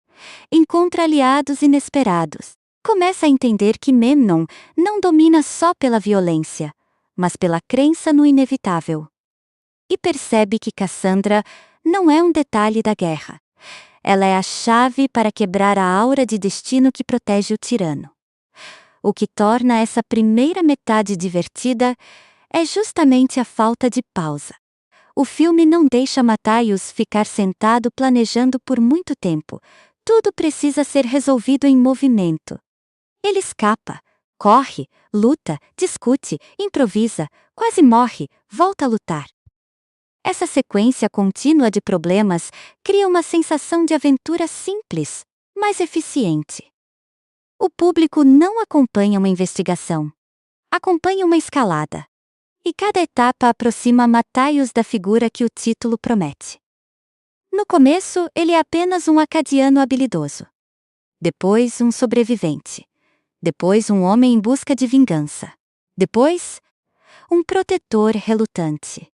Encontra aliados inesperados. Começa a entender que Memnon não domina só pela violência, mas pela crença no inevitável. E percebe que Cassandra não é um detalhe da guerra. Ela é a chave para quebrar a aura de destino que protege o tirano. O que torna essa primeira metade divertida é justamente a falta de pausa. O filme não deixa Matthaios ficar sentado planejando por muito tempo. Tudo precisa ser resolvido em movimento. Ele escapa, corre, luta, discute, improvisa, quase morre, volta a lutar. Essa sequência contínua de problemas cria uma sensação de aventura simples, mas eficiente. O público não acompanha uma investigação. Acompanha uma escalada. E cada etapa aproxima Matthaios da figura que o título promete. No começo, ele é apenas um acadiano habilidoso. Depois, um sobrevivente. Depois, um homem em busca de vingança. Depois, um protetor relutante.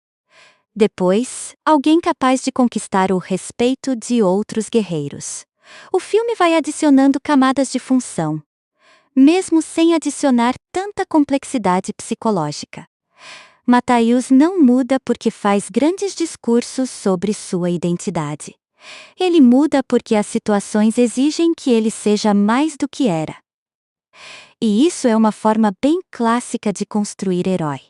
Depois, alguém capaz de conquistar o respeito de outros guerreiros. O filme vai adicionando camadas de função, mesmo sem adicionar tanta complexidade psicológica. Matthaios não muda porque faz grandes discursos sobre sua identidade. Ele muda porque as situações exigem que ele seja mais do que era. E isso é uma forma bem clássica de construir herói.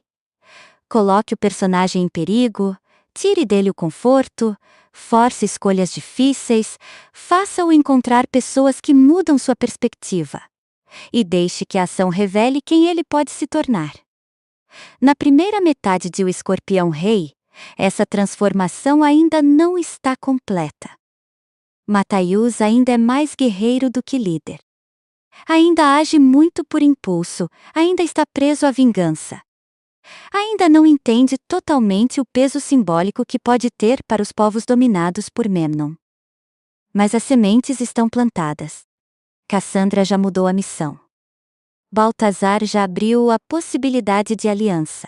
Coloque o personagem em perigo, tire dele o conforto, force escolhas difíceis, faça-o encontrar pessoas que mudam sua perspectiva. E deixe que a ação revele quem ele pode se tornar. Na primeira metade de O Escorpião Rei, essa transformação ainda não está completa. Matthaios ainda é mais guerreiro do que líder. Ainda age muito por impulso, ainda está preso à vingança. Ainda não entende totalmente o peso simbólico que pode ter para os povos dominados por Memnon. Mas as sementes estão plantadas. Cassandra já mudou a missão. Baltazar já abriu a possibilidade de aliança.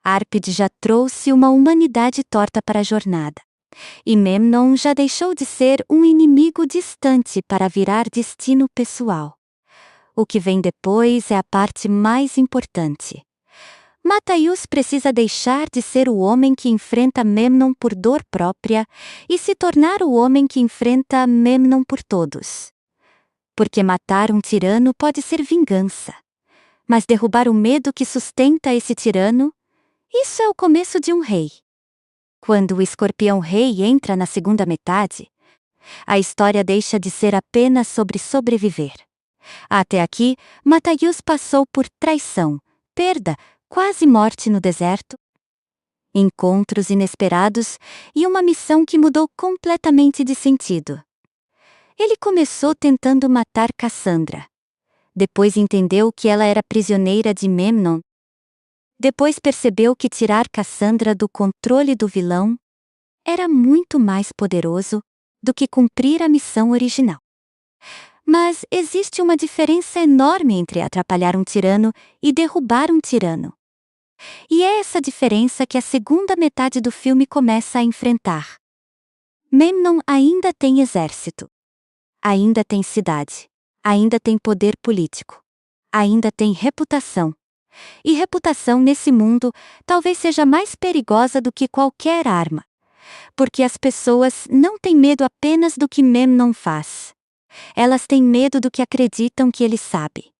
Árpide já trouxe uma humanidade torta para a jornada. E Memnon já deixou de ser um inimigo distante para virar destino pessoal. O que vem depois é a parte mais importante. Matthaios precisa deixar de ser o homem que enfrenta Memnon por dor própria e se tornar o homem que enfrenta Memnon por todos. Porque matar um tirano pode ser vingança. Mas derrubar o medo que sustenta esse tirano, isso é o começo de um rei. Quando o Escorpião Rei entra na segunda metade, a história deixa de ser apenas sobre sobreviver. Até aqui, Matthaios passou por traição, perda, quase morte no deserto, encontros inesperados e uma missão que mudou completamente de sentido. Ele começou tentando matar Cassandra. Depois entendeu que ela era prisioneira de Memnon. Depois percebeu que tirar Cassandra do controle do vilão era muito mais poderoso do que cumprir a missão original. Mas existe uma diferença enorme entre atrapalhar um tirano e derrubar um tirano. E é essa diferença que a segunda metade do filme começa a enfrentar. Memnon ainda tem exército. Ainda tem cidade. Ainda tem poder político. Ainda tem reputação. E reputação nesse mundo talvez seja mais perigosa do que qualquer arma. Porque as pessoas não têm medo apenas do que Memnon faz. Elas têm medo do que acreditam que ele sabe.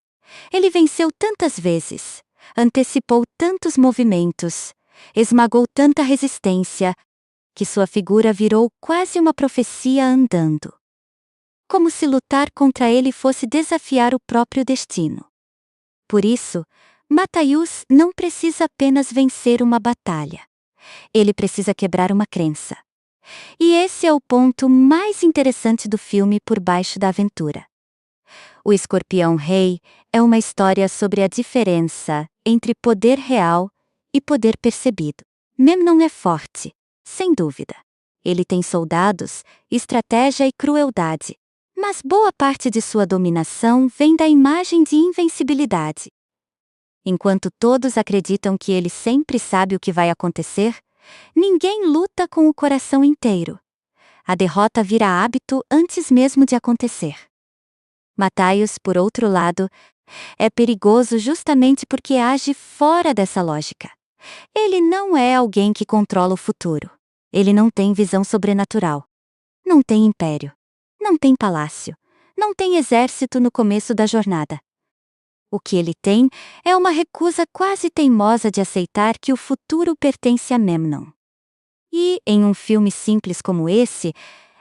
Ele venceu tantas vezes, antecipou tantos movimentos, esmagou tanta resistência, que sua figura virou quase uma profecia andando. Como se lutar contra ele fosse desafiar o próprio destino. Por isso, Matthaios não precisa apenas vencer uma batalha. Ele precisa quebrar uma crença. E esse é o ponto mais interessante do filme Por Baixo da Aventura. O Escorpião Rei é uma história sobre a diferença entre poder real e poder percebido. Memnon é forte, sem dúvida. Ele tem soldados, estratégia e crueldade. Mas boa parte de sua dominação vem da imagem de invencibilidade. Enquanto todos acreditam que ele sempre sabe o que vai acontecer, ninguém luta com o coração inteiro. A derrota vira hábito antes mesmo de acontecer. Matthaios, por outro lado, é perigoso justamente porque age fora dessa lógica. Ele não é alguém que controla o futuro. Ele não tem visão sobrenatural. Não tem império. Não tem palácio. Não tem exército no começo da jornada. O que ele tem é uma recusa quase teimosa de aceitar que o futuro pertence a Memnon. E, em um filme simples como esse,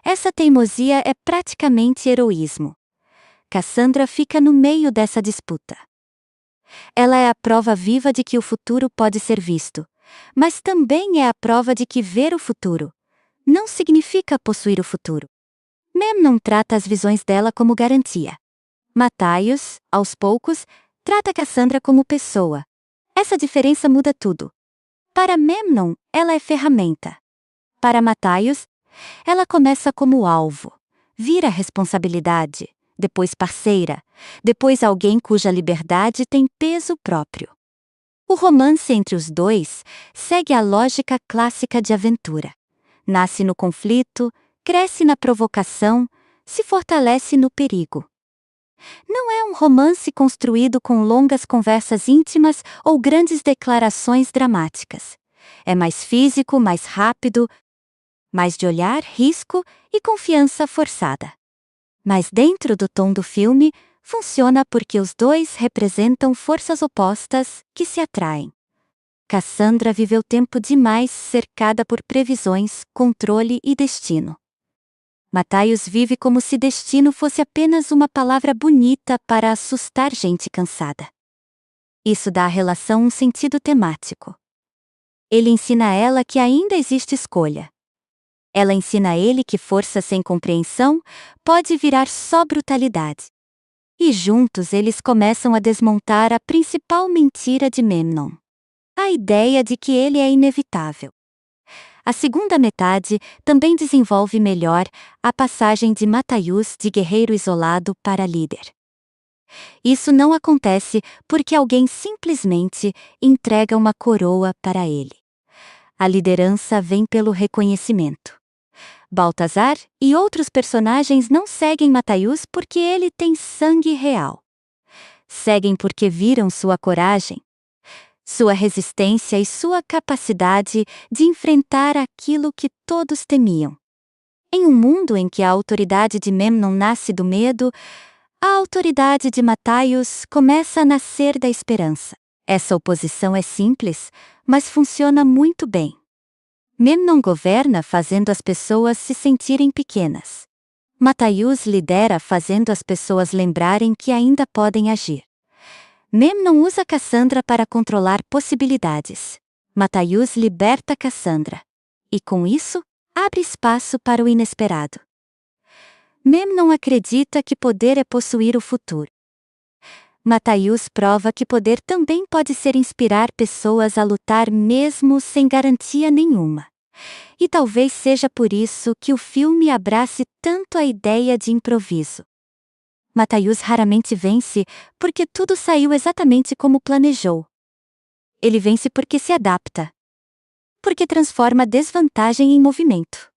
essa teimosia é praticamente heroísmo. Cassandra fica no meio dessa disputa. Ela é a prova viva de que o futuro pode ser visto, mas também é a prova de que ver o futuro não significa possuir o futuro. Memnon trata as visões dela como garantia. Matthaios, aos poucos, trata Cassandra como pessoa. Essa diferença muda tudo. Para Memnon, ela é ferramenta. Para Matthaios, ela começa como alvo, vira responsabilidade, depois parceira, depois alguém cuja liberdade tem peso próprio. O romance entre os dois segue a lógica clássica de aventura. Nasce no conflito, cresce na provocação, se fortalece no perigo. Não é um romance construído com longas conversas íntimas ou grandes declarações dramáticas. É mais físico, mais rápido, mais de olhar, risco e confiança forçada. Mas dentro do tom do filme, funciona porque os dois representam forças opostas que se atraem. Cassandra viveu tempo demais cercada por previsões, controle e destino. Matthaios vive como se destino fosse apenas uma palavra bonita para assustar gente cansada. Isso dá à relação um sentido temático. Ele ensina a ela que ainda existe escolha. Ela ensina a ele que força sem compreensão pode virar só brutalidade. E juntos eles começam a desmontar a principal mentira de Memnon: a ideia de que ele é inevitável. A segunda metade também desenvolve melhor a passagem de Matthaios de guerreiro isolado para líder. Isso não acontece porque alguém simplesmente entrega uma coroa para ele. A liderança vem pelo reconhecimento. Baltazar e outros personagens não seguem Matthaios porque ele tem sangue real. Seguem porque viram sua coragem, sua resistência e sua capacidade de enfrentar aquilo que todos temiam. Em um mundo em que a autoridade de Memnon nasce do medo, a autoridade de Matthaios começa a nascer da esperança. Essa oposição é simples, mas funciona muito bem. Memnon governa fazendo as pessoas se sentirem pequenas. Matthaios lidera fazendo as pessoas lembrarem que ainda podem agir. Memnon usa Cassandra para controlar possibilidades. Matthaios liberta Cassandra. E com isso, abre espaço para o inesperado. Memnon acredita que poder é possuir o futuro. Matthaios prova que poder também pode ser inspirar pessoas a lutar mesmo sem garantia nenhuma. E talvez seja por isso que o filme abrace tanto a ideia de improviso. Matthaios raramente vence porque tudo saiu exatamente como planejou. Ele vence porque se adapta. Porque transforma desvantagem em movimento.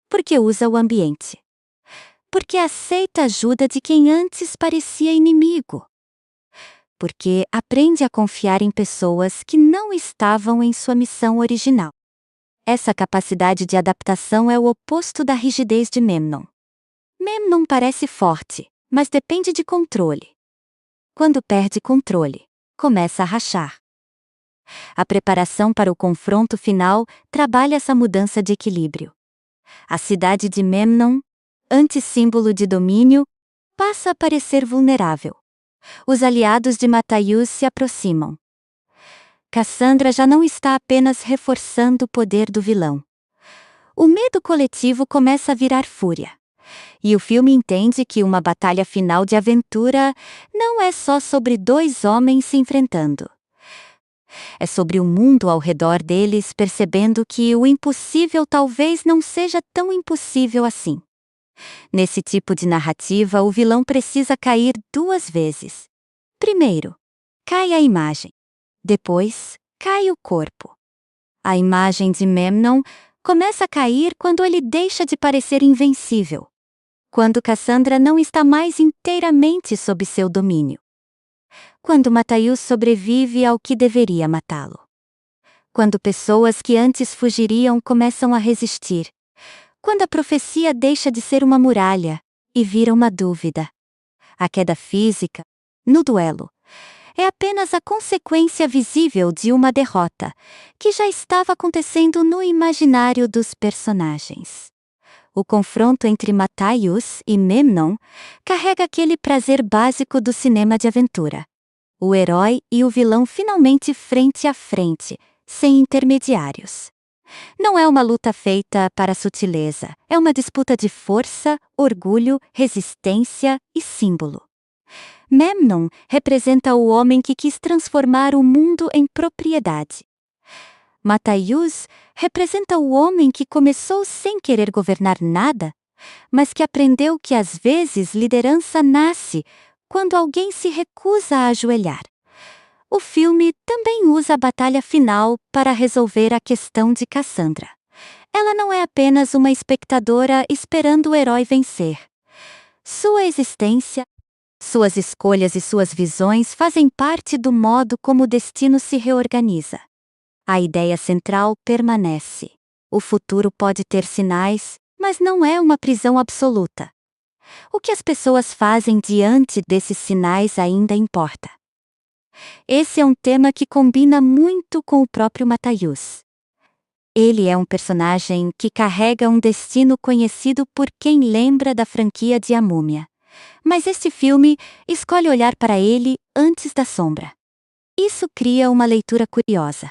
Porque usa o ambiente. Porque aceita a ajuda de quem antes parecia inimigo. Porque aprende a confiar em pessoas que não estavam em sua missão original. Essa capacidade de adaptação é o oposto da rigidez de Memnon. Memnon parece forte, mas depende de controle. Quando perde controle, começa a rachar. A preparação para o confronto final trabalha essa mudança de equilíbrio. A cidade de Memnon, antissímbolo de domínio, passa a parecer vulnerável. Os aliados de Matthaios se aproximam. Cassandra já não está apenas reforçando o poder do vilão. O medo coletivo começa a virar fúria. E o filme entende que uma batalha final de aventura não é só sobre dois homens se enfrentando. É sobre o mundo ao redor deles percebendo que o impossível talvez não seja tão impossível assim. Nesse tipo de narrativa, o vilão precisa cair duas vezes. Primeiro, cai a imagem. Depois, cai o corpo. A imagem de Memnon começa a cair quando ele deixa de parecer invencível. Quando Cassandra não está mais inteiramente sob seu domínio. Quando Matthaius sobrevive ao que deveria matá-lo. Quando pessoas que antes fugiriam começam a resistir. Quando a profecia deixa de ser uma muralha e vira uma dúvida. A queda física, no duelo, é apenas a consequência visível de uma derrota, que já estava acontecendo no imaginário dos personagens. O confronto entre Matthaius e Memnon carrega aquele prazer básico do cinema de aventura. O herói e o vilão finalmente frente a frente, sem intermediários. Não é uma luta feita para sutileza, é uma disputa de força, orgulho, resistência e símbolo. Memnon representa o homem que quis transformar o mundo em propriedade. Matthaius representa o homem que começou sem querer governar nada, mas que aprendeu que às vezes liderança nasce quando alguém se recusa a ajoelhar. O filme também usa a batalha final para resolver a questão de Cassandra. Ela não é apenas uma espectadora esperando o herói vencer. Sua existência, suas escolhas e suas visões fazem parte do modo como o destino se reorganiza. A ideia central permanece. O futuro pode ter sinais, mas não é uma prisão absoluta. O que as pessoas fazem diante desses sinais ainda importa. Esse é um tema que combina muito com o próprio Matthaius. Ele é um personagem que carrega um destino conhecido por quem lembra da franquia de A Múmia. Mas este filme escolhe olhar para ele antes da sombra. Isso cria uma leitura curiosa.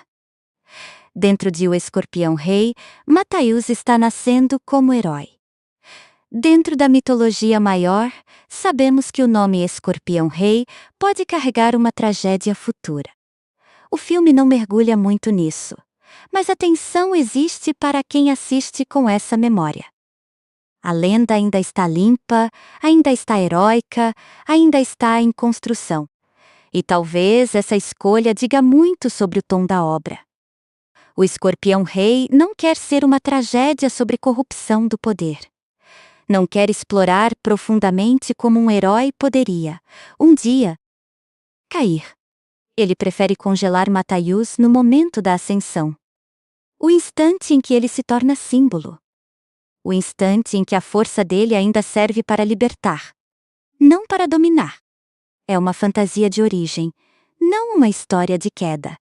Dentro de O Escorpião Rei, Matthaius está nascendo como herói. Dentro da mitologia maior, sabemos que o nome Escorpião Rei pode carregar uma tragédia futura. O filme não mergulha muito nisso, mas a tensão existe para quem assiste com essa memória. A lenda ainda está limpa, ainda está heróica, ainda está em construção. E talvez essa escolha diga muito sobre o tom da obra. O Escorpião Rei não quer ser uma tragédia sobre corrupção do poder. Não quer explorar profundamente como um herói poderia, um dia, cair. Ele prefere congelar Matthaius no momento da ascensão. O instante em que ele se torna símbolo. O instante em que a força dele ainda serve para libertar. Não para dominar. É uma fantasia de origem, não uma história de queda.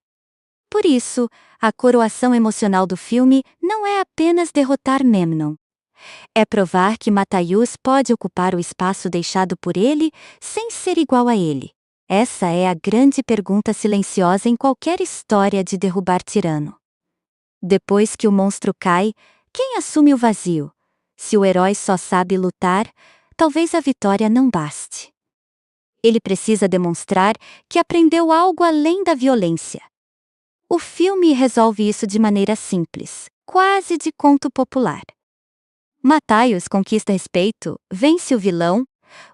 Por isso, a coroação emocional do filme não é apenas derrotar Memnon. É provar que Matthaius pode ocupar o espaço deixado por ele sem ser igual a ele. Essa é a grande pergunta silenciosa em qualquer história de derrubar tirano. Depois que o monstro cai, quem assume o vazio? Se o herói só sabe lutar, talvez a vitória não baste. Ele precisa demonstrar que aprendeu algo além da violência. O filme resolve isso de maneira simples, quase de conto popular. Matthaius conquista respeito, vence o vilão,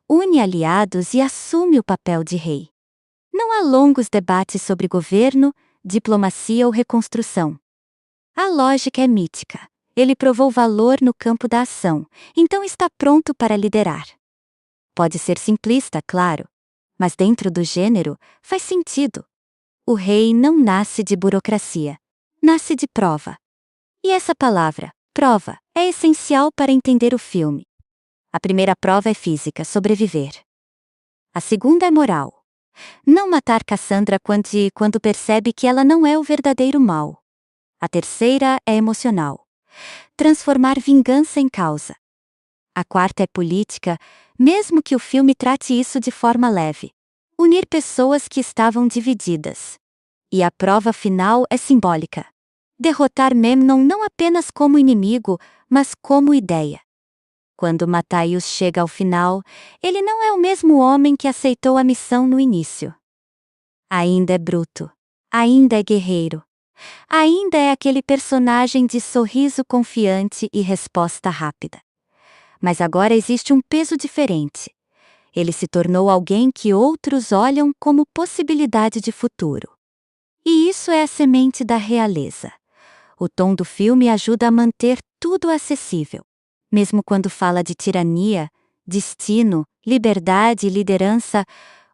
une aliados e assume o papel de rei. Não há longos debates sobre governo, diplomacia ou reconstrução. A lógica é mítica. Ele provou valor no campo da ação, então está pronto para liderar. Pode ser simplista, claro, mas dentro do gênero faz sentido. O rei não nasce de burocracia, nasce de prova. E essa palavra, prova, é essencial para entender o filme. A primeira prova é física, sobreviver. A segunda é moral. Não matar Cassandra quando percebe que ela não é o verdadeiro mal. A terceira é emocional. Transformar vingança em causa. A quarta é política, mesmo que o filme trate isso de forma leve. Unir pessoas que estavam divididas. E a prova final é simbólica. Derrotar Memnon não apenas como inimigo, mas como ideia. Quando Matthaios chega ao final, ele não é o mesmo homem que aceitou a missão no início. Ainda é bruto. Ainda é guerreiro. Ainda é aquele personagem de sorriso confiante e resposta rápida. Mas agora existe um peso diferente. Ele se tornou alguém que outros olham como possibilidade de futuro. E isso é a semente da realeza. O tom do filme ajuda a manter tudo acessível. Mesmo quando fala de tirania, destino, liberdade e liderança,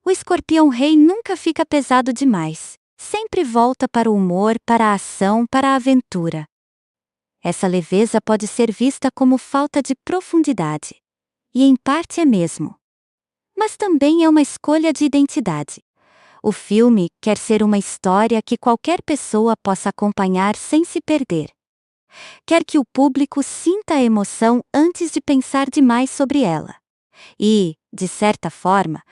o Escorpião Rei nunca fica pesado demais. Sempre volta para o humor, para a ação, para a aventura. Essa leveza pode ser vista como falta de profundidade. E em parte é mesmo. Mas também é uma escolha de identidade. O filme quer ser uma história que qualquer pessoa possa acompanhar sem se perder. Quer que o público sinta a emoção antes de pensar demais sobre ela. E, de certa forma,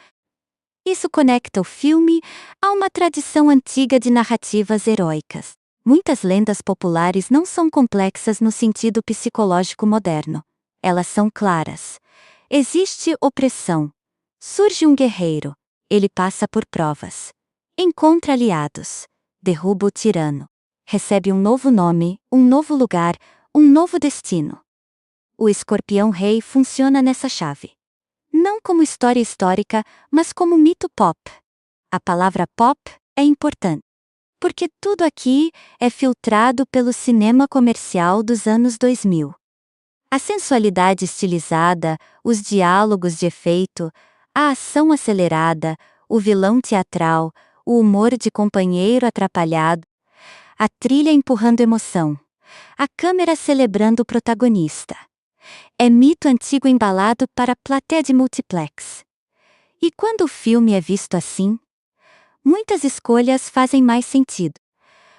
isso conecta o filme a uma tradição antiga de narrativas heróicas. Muitas lendas populares não são complexas no sentido psicológico moderno. Elas são claras. Existe opressão. Surge um guerreiro. Ele passa por provas. Encontra aliados. Derruba o tirano. Recebe um novo nome, um novo lugar, um novo destino. O Escorpião Rei funciona nessa chave. Não como história histórica, mas como mito pop. A palavra pop é importante, porque tudo aqui é filtrado pelo cinema comercial dos anos 2000. A sensualidade estilizada, os diálogos de efeito, a ação acelerada, o vilão teatral, o humor de companheiro atrapalhado, a trilha empurrando emoção, a câmera celebrando o protagonista. É mito antigo embalado para a plateia de multiplex. E quando o filme é visto assim, muitas escolhas fazem mais sentido.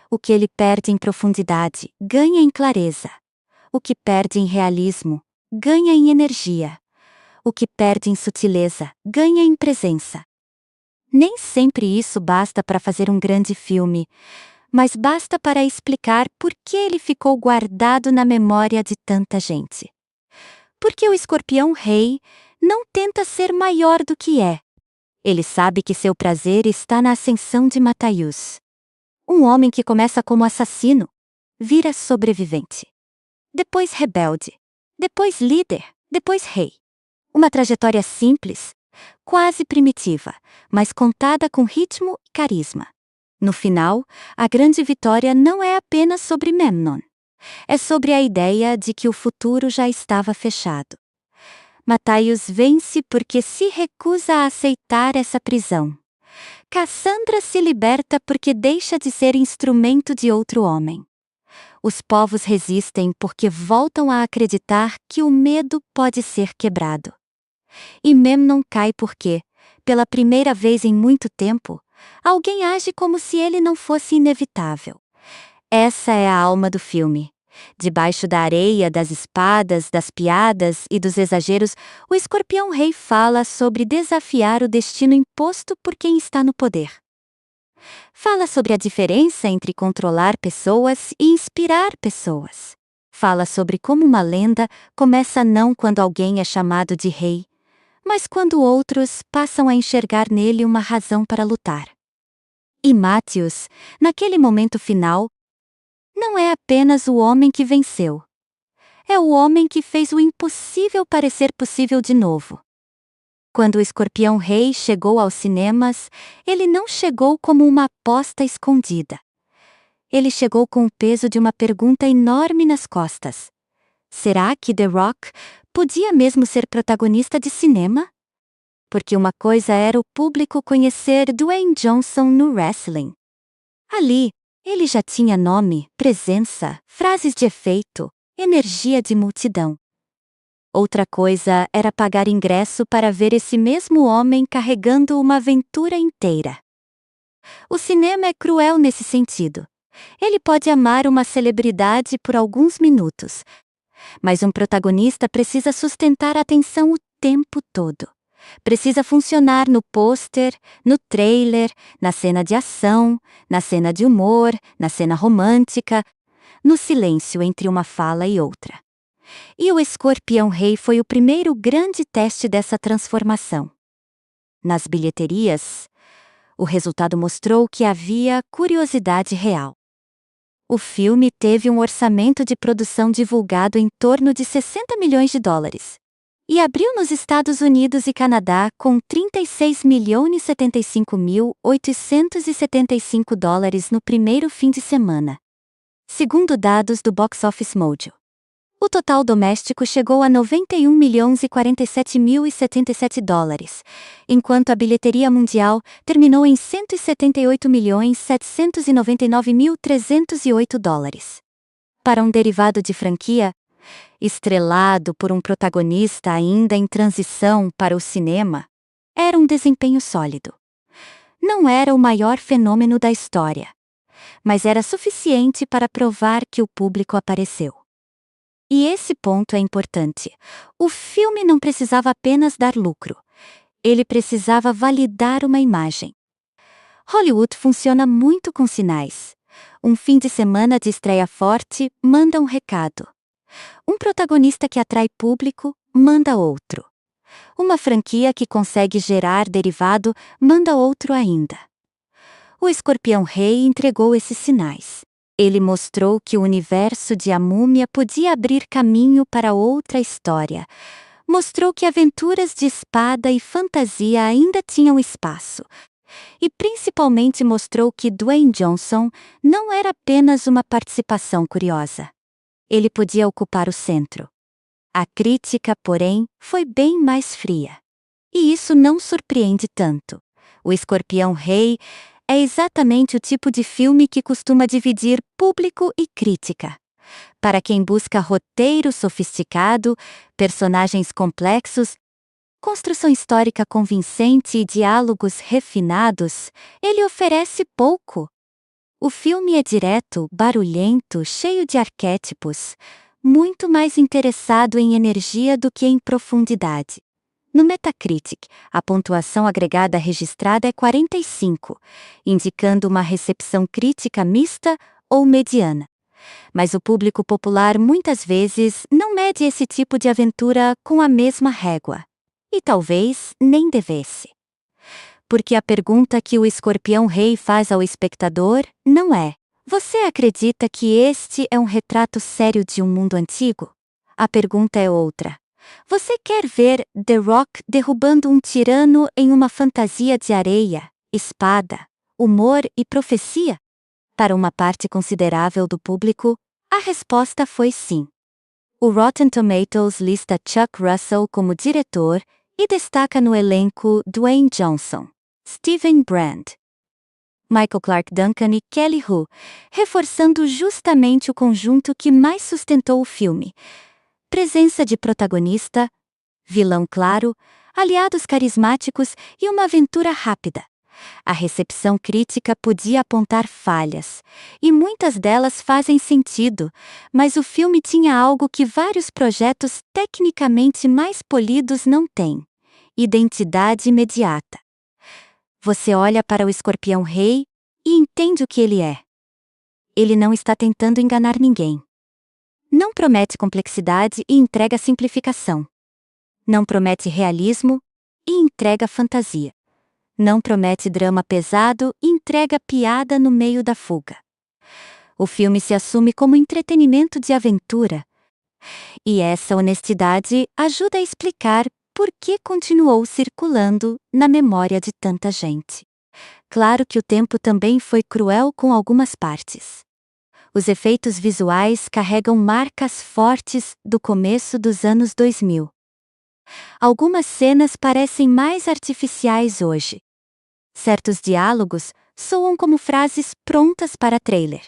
O que ele perde em profundidade, ganha em clareza. O que perde em realismo, ganha em energia. O que perde em sutileza, ganha em presença. Nem sempre isso basta para fazer um grande filme, mas basta para explicar por que ele ficou guardado na memória de tanta gente. Porque o Escorpião Rei não tenta ser maior do que é. Ele sabe que seu prazer está na ascensão de Matthaios. Um homem que começa como assassino, vira sobrevivente. Depois rebelde. Depois líder. Depois rei. Uma trajetória simples, quase primitiva, mas contada com ritmo e carisma. No final, a grande vitória não é apenas sobre Memnon. É sobre a ideia de que o futuro já estava fechado. Matthaios vence porque se recusa a aceitar essa prisão. Cassandra se liberta porque deixa de ser instrumento de outro homem. Os povos resistem porque voltam a acreditar que o medo pode ser quebrado. E Memnon cai porque, pela primeira vez em muito tempo, alguém age como se ele não fosse inevitável. Essa é a alma do filme. Debaixo da areia, das espadas, das piadas e dos exageros, o Escorpião Rei fala sobre desafiar o destino imposto por quem está no poder. Fala sobre a diferença entre controlar pessoas e inspirar pessoas. Fala sobre como uma lenda começa não quando alguém é chamado de rei, mas quando outros passam a enxergar nele uma razão para lutar. E Matthaios, naquele momento final, não é apenas o homem que venceu. É o homem que fez o impossível parecer possível de novo. Quando o Escorpião Rei chegou aos cinemas, ele não chegou como uma aposta escondida. Ele chegou com o peso de uma pergunta enorme nas costas. Será que The Rock podia mesmo ser protagonista de cinema? Porque uma coisa era o público conhecer Dwayne Johnson no wrestling. Ali, ele já tinha nome, presença, frases de efeito, energia de multidão. Outra coisa era pagar ingresso para ver esse mesmo homem carregando uma aventura inteira. O cinema é cruel nesse sentido. Ele pode amar uma celebridade por alguns minutos, mas um protagonista precisa sustentar a atenção o tempo todo. Precisa funcionar no pôster, no trailer, na cena de ação, na cena de humor, na cena romântica, no silêncio entre uma fala e outra. E O Escorpião Rei foi o primeiro grande teste dessa transformação. Nas bilheterias, o resultado mostrou que havia curiosidade real. O filme teve um orçamento de produção divulgado em torno de 60 milhões de dólares. E abriu nos Estados Unidos e Canadá com 36.075.875 dólares no primeiro fim de semana, segundo dados do Box Office Mojo. O total doméstico chegou a 91.047.077 dólares, enquanto a bilheteria mundial terminou em 178.799.308 dólares. Para um derivado de franquia, estrelado por um protagonista ainda em transição para o cinema, era um desempenho sólido. Não era o maior fenômeno da história, mas era suficiente para provar que o público apareceu. E esse ponto é importante. O filme não precisava apenas dar lucro. Ele precisava validar uma imagem. Hollywood funciona muito com sinais. Um fim de semana de estreia forte manda um recado. Um protagonista que atrai público manda outro. Uma franquia que consegue gerar derivado manda outro ainda. O Escorpião Rei entregou esses sinais. Ele mostrou que o universo de A Múmia podia abrir caminho para outra história. Mostrou que aventuras de espada e fantasia ainda tinham espaço. E principalmente mostrou que Dwayne Johnson não era apenas uma participação curiosa. Ele podia ocupar o centro. A crítica, porém, foi bem mais fria. E isso não surpreende tanto. O Escorpião Rei é exatamente o tipo de filme que costuma dividir público e crítica. Para quem busca roteiro sofisticado, personagens complexos, construção histórica convincente e diálogos refinados, ele oferece pouco. O filme é direto, barulhento, cheio de arquétipos, muito mais interessado em energia do que em profundidade. No Metacritic, a pontuação agregada registrada é 45, indicando uma recepção crítica mista ou mediana. Mas o público popular muitas vezes não mede esse tipo de aventura com a mesma régua. E talvez nem devesse. Porque a pergunta que o Escorpião Rei faz ao espectador não é: você acredita que este é um retrato sério de um mundo antigo? A pergunta é outra. Você quer ver The Rock derrubando um tirano em uma fantasia de areia, espada, humor e profecia? Para uma parte considerável do público, a resposta foi sim. O Rotten Tomatoes lista Chuck Russell como diretor e destaca no elenco Dwayne Johnson, Stephen Brand, Michael Clarke Duncan e Kelly Hu, reforçando justamente o conjunto que mais sustentou o filme. Presença de protagonista, vilão claro, aliados carismáticos e uma aventura rápida. A recepção crítica podia apontar falhas, e muitas delas fazem sentido, mas o filme tinha algo que vários projetos tecnicamente mais polidos não têm: identidade imediata. Você olha para o Escorpião Rei e entende o que ele é. Ele não está tentando enganar ninguém. Não promete complexidade e entrega simplificação. Não promete realismo e entrega fantasia. Não promete drama pesado e entrega piada no meio da fuga. O filme se assume como entretenimento de aventura. E essa honestidade ajuda a explicar por que continuou circulando na memória de tanta gente. Claro que o tempo também foi cruel com algumas partes. Os efeitos visuais carregam marcas fortes do começo dos anos 2000. Algumas cenas parecem mais artificiais hoje. Certos diálogos soam como frases prontas para trailer.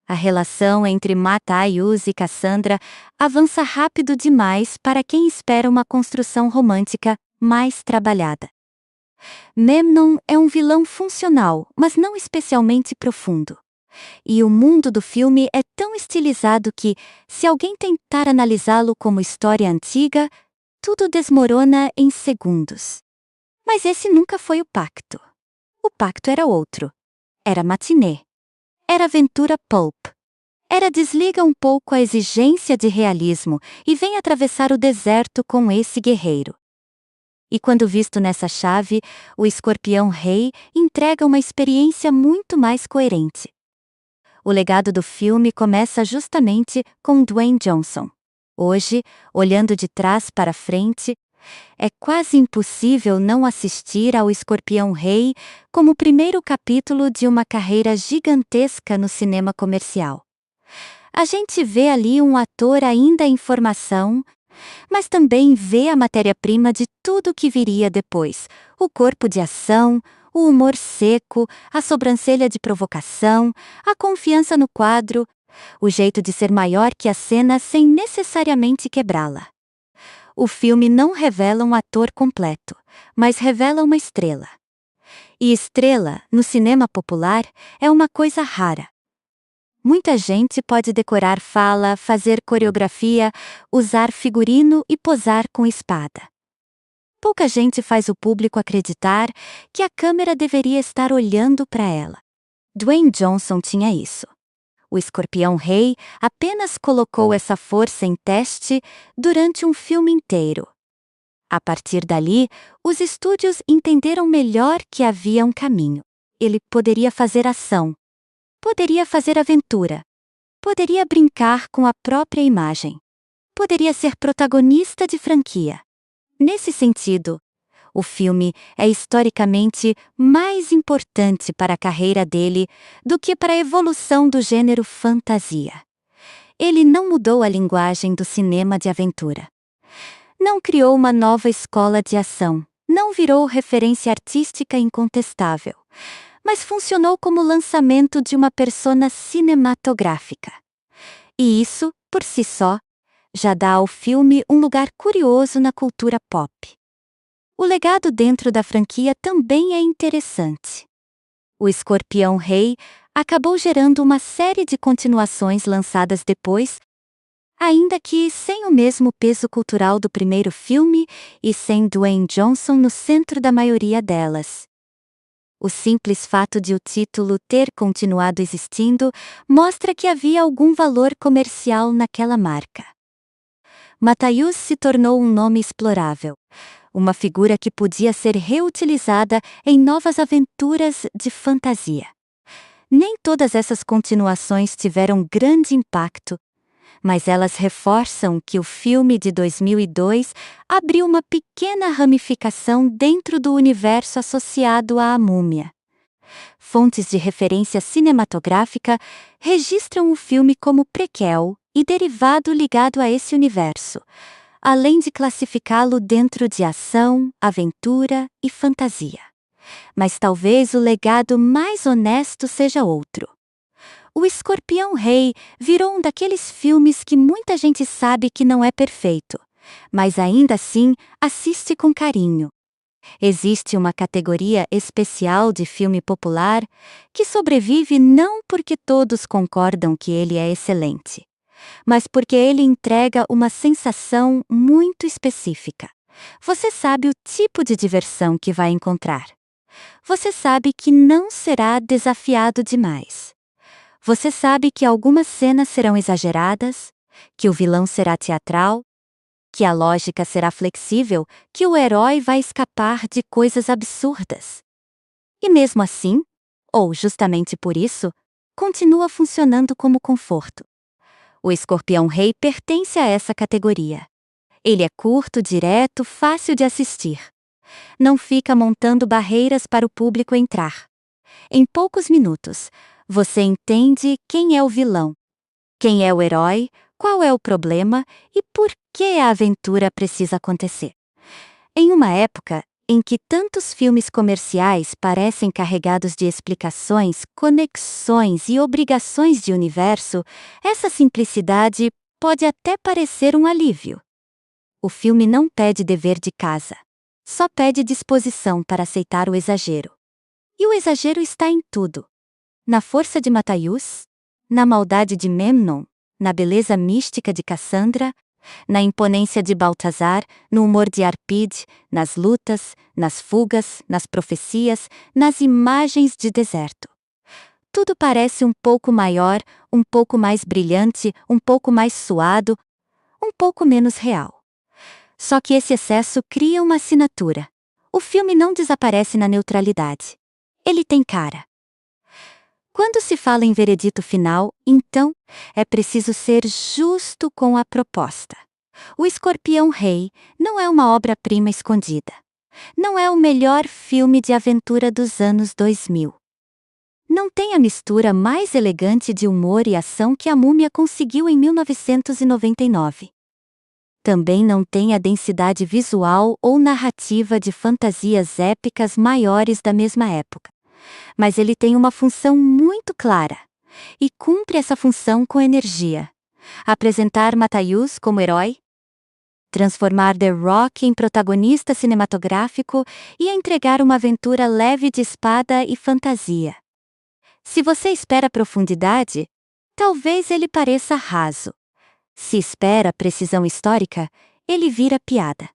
A relação entre Mata Ayuz e Cassandra avança rápido demais para quem espera uma construção romântica mais trabalhada. Memnon é um vilão funcional, mas não especialmente profundo. E o mundo do filme é tão estilizado que, se alguém tentar analisá-lo como história antiga, tudo desmorona em segundos. Mas esse nunca foi o pacto. O pacto era outro. Era matinê. Era aventura pulp. Era desliga um pouco a exigência de realismo e vem atravessar o deserto com esse guerreiro. E quando visto nessa chave, o Escorpião Rei entrega uma experiência muito mais coerente. O legado do filme começa justamente com Dwayne Johnson. Hoje, olhando de trás para frente, é quase impossível não assistir ao Escorpião Rei como o primeiro capítulo de uma carreira gigantesca no cinema comercial. A gente vê ali um ator ainda em formação, mas também vê a matéria-prima de tudo que viria depois: o corpo de ação, o humor seco, a sobrancelha de provocação, a confiança no quadro, o jeito de ser maior que a cena sem necessariamente quebrá-la. O filme não revela um ator completo, mas revela uma estrela. E estrela, no cinema popular, é uma coisa rara. Muita gente pode decorar fala, fazer coreografia, usar figurino e posar com espada. Pouca gente faz o público acreditar que a câmera deveria estar olhando para ela. Dwayne Johnson tinha isso. O Escorpião Rei apenas colocou essa força em teste durante um filme inteiro. A partir dali, os estúdios entenderam melhor que havia um caminho. Ele poderia fazer ação. Poderia fazer aventura. Poderia brincar com a própria imagem. Poderia ser protagonista de franquia. Nesse sentido, o filme é historicamente mais importante para a carreira dele do que para a evolução do gênero fantasia. Ele não mudou a linguagem do cinema de aventura. Não criou uma nova escola de ação. Não virou referência artística incontestável, mas funcionou como lançamento de uma persona cinematográfica. E isso, por si só, já dá ao filme um lugar curioso na cultura pop. O legado dentro da franquia também é interessante. O Escorpião Rei acabou gerando uma série de continuações lançadas depois, ainda que sem o mesmo peso cultural do primeiro filme e sem Dwayne Johnson no centro da maioria delas. O simples fato de o título ter continuado existindo mostra que havia algum valor comercial naquela marca. Matthäus se tornou um nome explorável, uma figura que podia ser reutilizada em novas aventuras de fantasia. Nem todas essas continuações tiveram grande impacto, mas elas reforçam que o filme de 2002 abriu uma pequena ramificação dentro do universo associado à Múmia. Fontes de referência cinematográfica registram o filme como prequel e derivado ligado a esse universo, além de classificá-lo dentro de ação, aventura e fantasia. Mas talvez o legado mais honesto seja outro. O Escorpião Rei virou um daqueles filmes que muita gente sabe que não é perfeito, mas ainda assim assiste com carinho. Existe uma categoria especial de filme popular que sobrevive não porque todos concordam que ele é excelente, mas porque ele entrega uma sensação muito específica. Você sabe o tipo de diversão que vai encontrar. Você sabe que não será desafiado demais. Você sabe que algumas cenas serão exageradas, que o vilão será teatral, que a lógica será flexível, que o herói vai escapar de coisas absurdas. E mesmo assim, ou justamente por isso, continua funcionando como conforto. O Escorpião Rei pertence a essa categoria. Ele é curto, direto, fácil de assistir. Não fica montando barreiras para o público entrar. Em poucos minutos, você entende quem é o vilão, quem é o herói, qual é o problema e por que a aventura precisa acontecer. Em uma época em que tantos filmes comerciais parecem carregados de explicações, conexões e obrigações de universo, essa simplicidade pode até parecer um alívio. O filme não pede dever de casa, só pede disposição para aceitar o exagero. E o exagero está em tudo. Na força de Matthäus, na maldade de Memnon, na beleza mística de Cassandra, na imponência de Baltazar, no humor de Arpide, nas lutas, nas fugas, nas profecias, nas imagens de deserto. Tudo parece um pouco maior, um pouco mais brilhante, um pouco mais suado, um pouco menos real. Só que esse excesso cria uma assinatura. O filme não desaparece na neutralidade. Ele tem cara. Quando se fala em veredito final, então, é preciso ser justo com a proposta. O Escorpião Rei não é uma obra-prima escondida. Não é o melhor filme de aventura dos anos 2000. Não tem a mistura mais elegante de humor e ação que A Múmia conseguiu em 1999. Também não tem a densidade visual ou narrativa de fantasias épicas maiores da mesma época. Mas ele tem uma função muito clara. E cumpre essa função com energia. Apresentar Matthäus como herói, transformar The Rock em protagonista cinematográfico e entregar uma aventura leve de espada e fantasia. Se você espera profundidade, talvez ele pareça raso. Se espera precisão histórica, ele vira piada.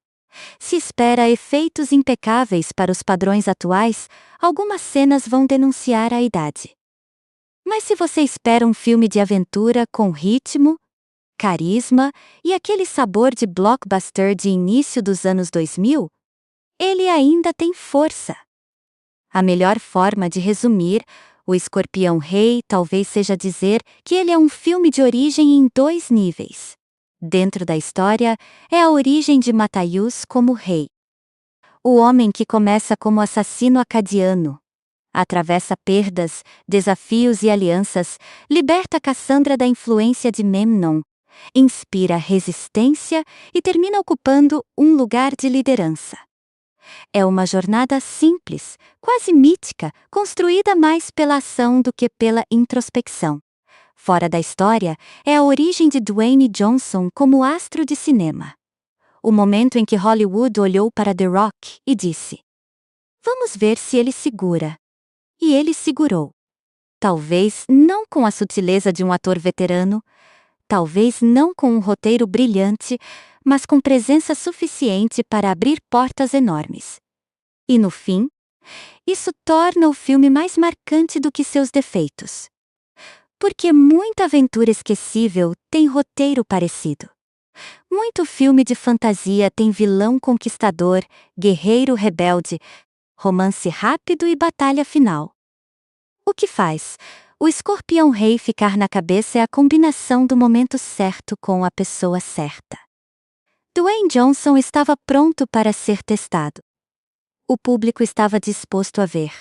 Se espera efeitos impecáveis para os padrões atuais, algumas cenas vão denunciar a idade. Mas se você espera um filme de aventura com ritmo, carisma e aquele sabor de blockbuster de início dos anos 2000, ele ainda tem força. A melhor forma de resumir O Escorpião Rei talvez seja dizer que ele é um filme de origem em 2 níveis. Dentro da história, é a origem de Matthäus como rei. O homem que começa como assassino acadiano, atravessa perdas, desafios e alianças, liberta Cassandra da influência de Memnon, inspira resistência e termina ocupando um lugar de liderança. É uma jornada simples, quase mítica, construída mais pela ação do que pela introspecção. Fora da história, é a origem de Dwayne Johnson como astro de cinema. O momento em que Hollywood olhou para The Rock e disse: "Vamos ver se ele segura." E ele segurou. Talvez não com a sutileza de um ator veterano, talvez não com um roteiro brilhante, mas com presença suficiente para abrir portas enormes. E no fim, isso torna o filme mais marcante do que seus defeitos. Porque muita aventura esquecível tem roteiro parecido. Muito filme de fantasia tem vilão conquistador, guerreiro rebelde, romance rápido e batalha final. O que faz O Escorpião Rei ficar na cabeça é a combinação do momento certo com a pessoa certa. Dwayne Johnson estava pronto para ser testado. O público estava disposto a ver.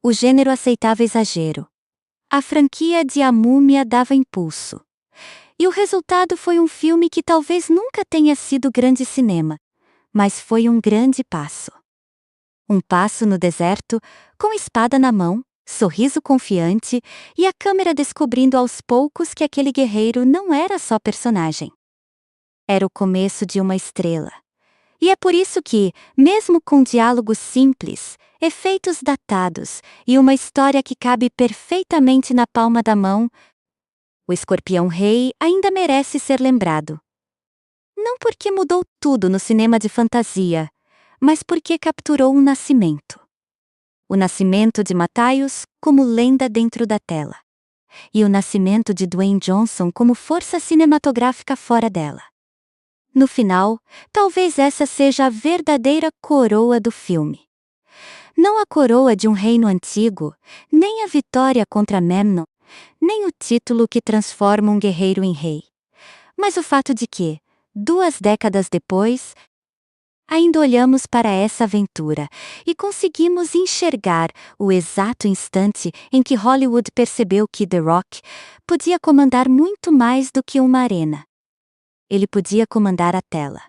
O gênero aceitava exagero. A franquia de A Múmia dava impulso. E o resultado foi um filme que talvez nunca tenha sido grande cinema, mas foi um grande passo. Um passo no deserto, com espada na mão, sorriso confiante e a câmera descobrindo aos poucos que aquele guerreiro não era só personagem. Era o começo de uma estrela. E é por isso que, mesmo com diálogos simples, efeitos datados e uma história que cabe perfeitamente na palma da mão, O Escorpião Rei ainda merece ser lembrado. Não porque mudou tudo no cinema de fantasia, mas porque capturou um nascimento. O nascimento de Matthäus como lenda dentro da tela. E o nascimento de Dwayne Johnson como força cinematográfica fora dela. No final, talvez essa seja a verdadeira coroa do filme. Não a coroa de um reino antigo, nem a vitória contra Memnon, nem o título que transforma um guerreiro em rei. Mas o fato de que, 2 décadas depois, ainda olhamos para essa aventura e conseguimos enxergar o exato instante em que Hollywood percebeu que The Rock podia comandar muito mais do que uma arena. Ele podia comandar a tela.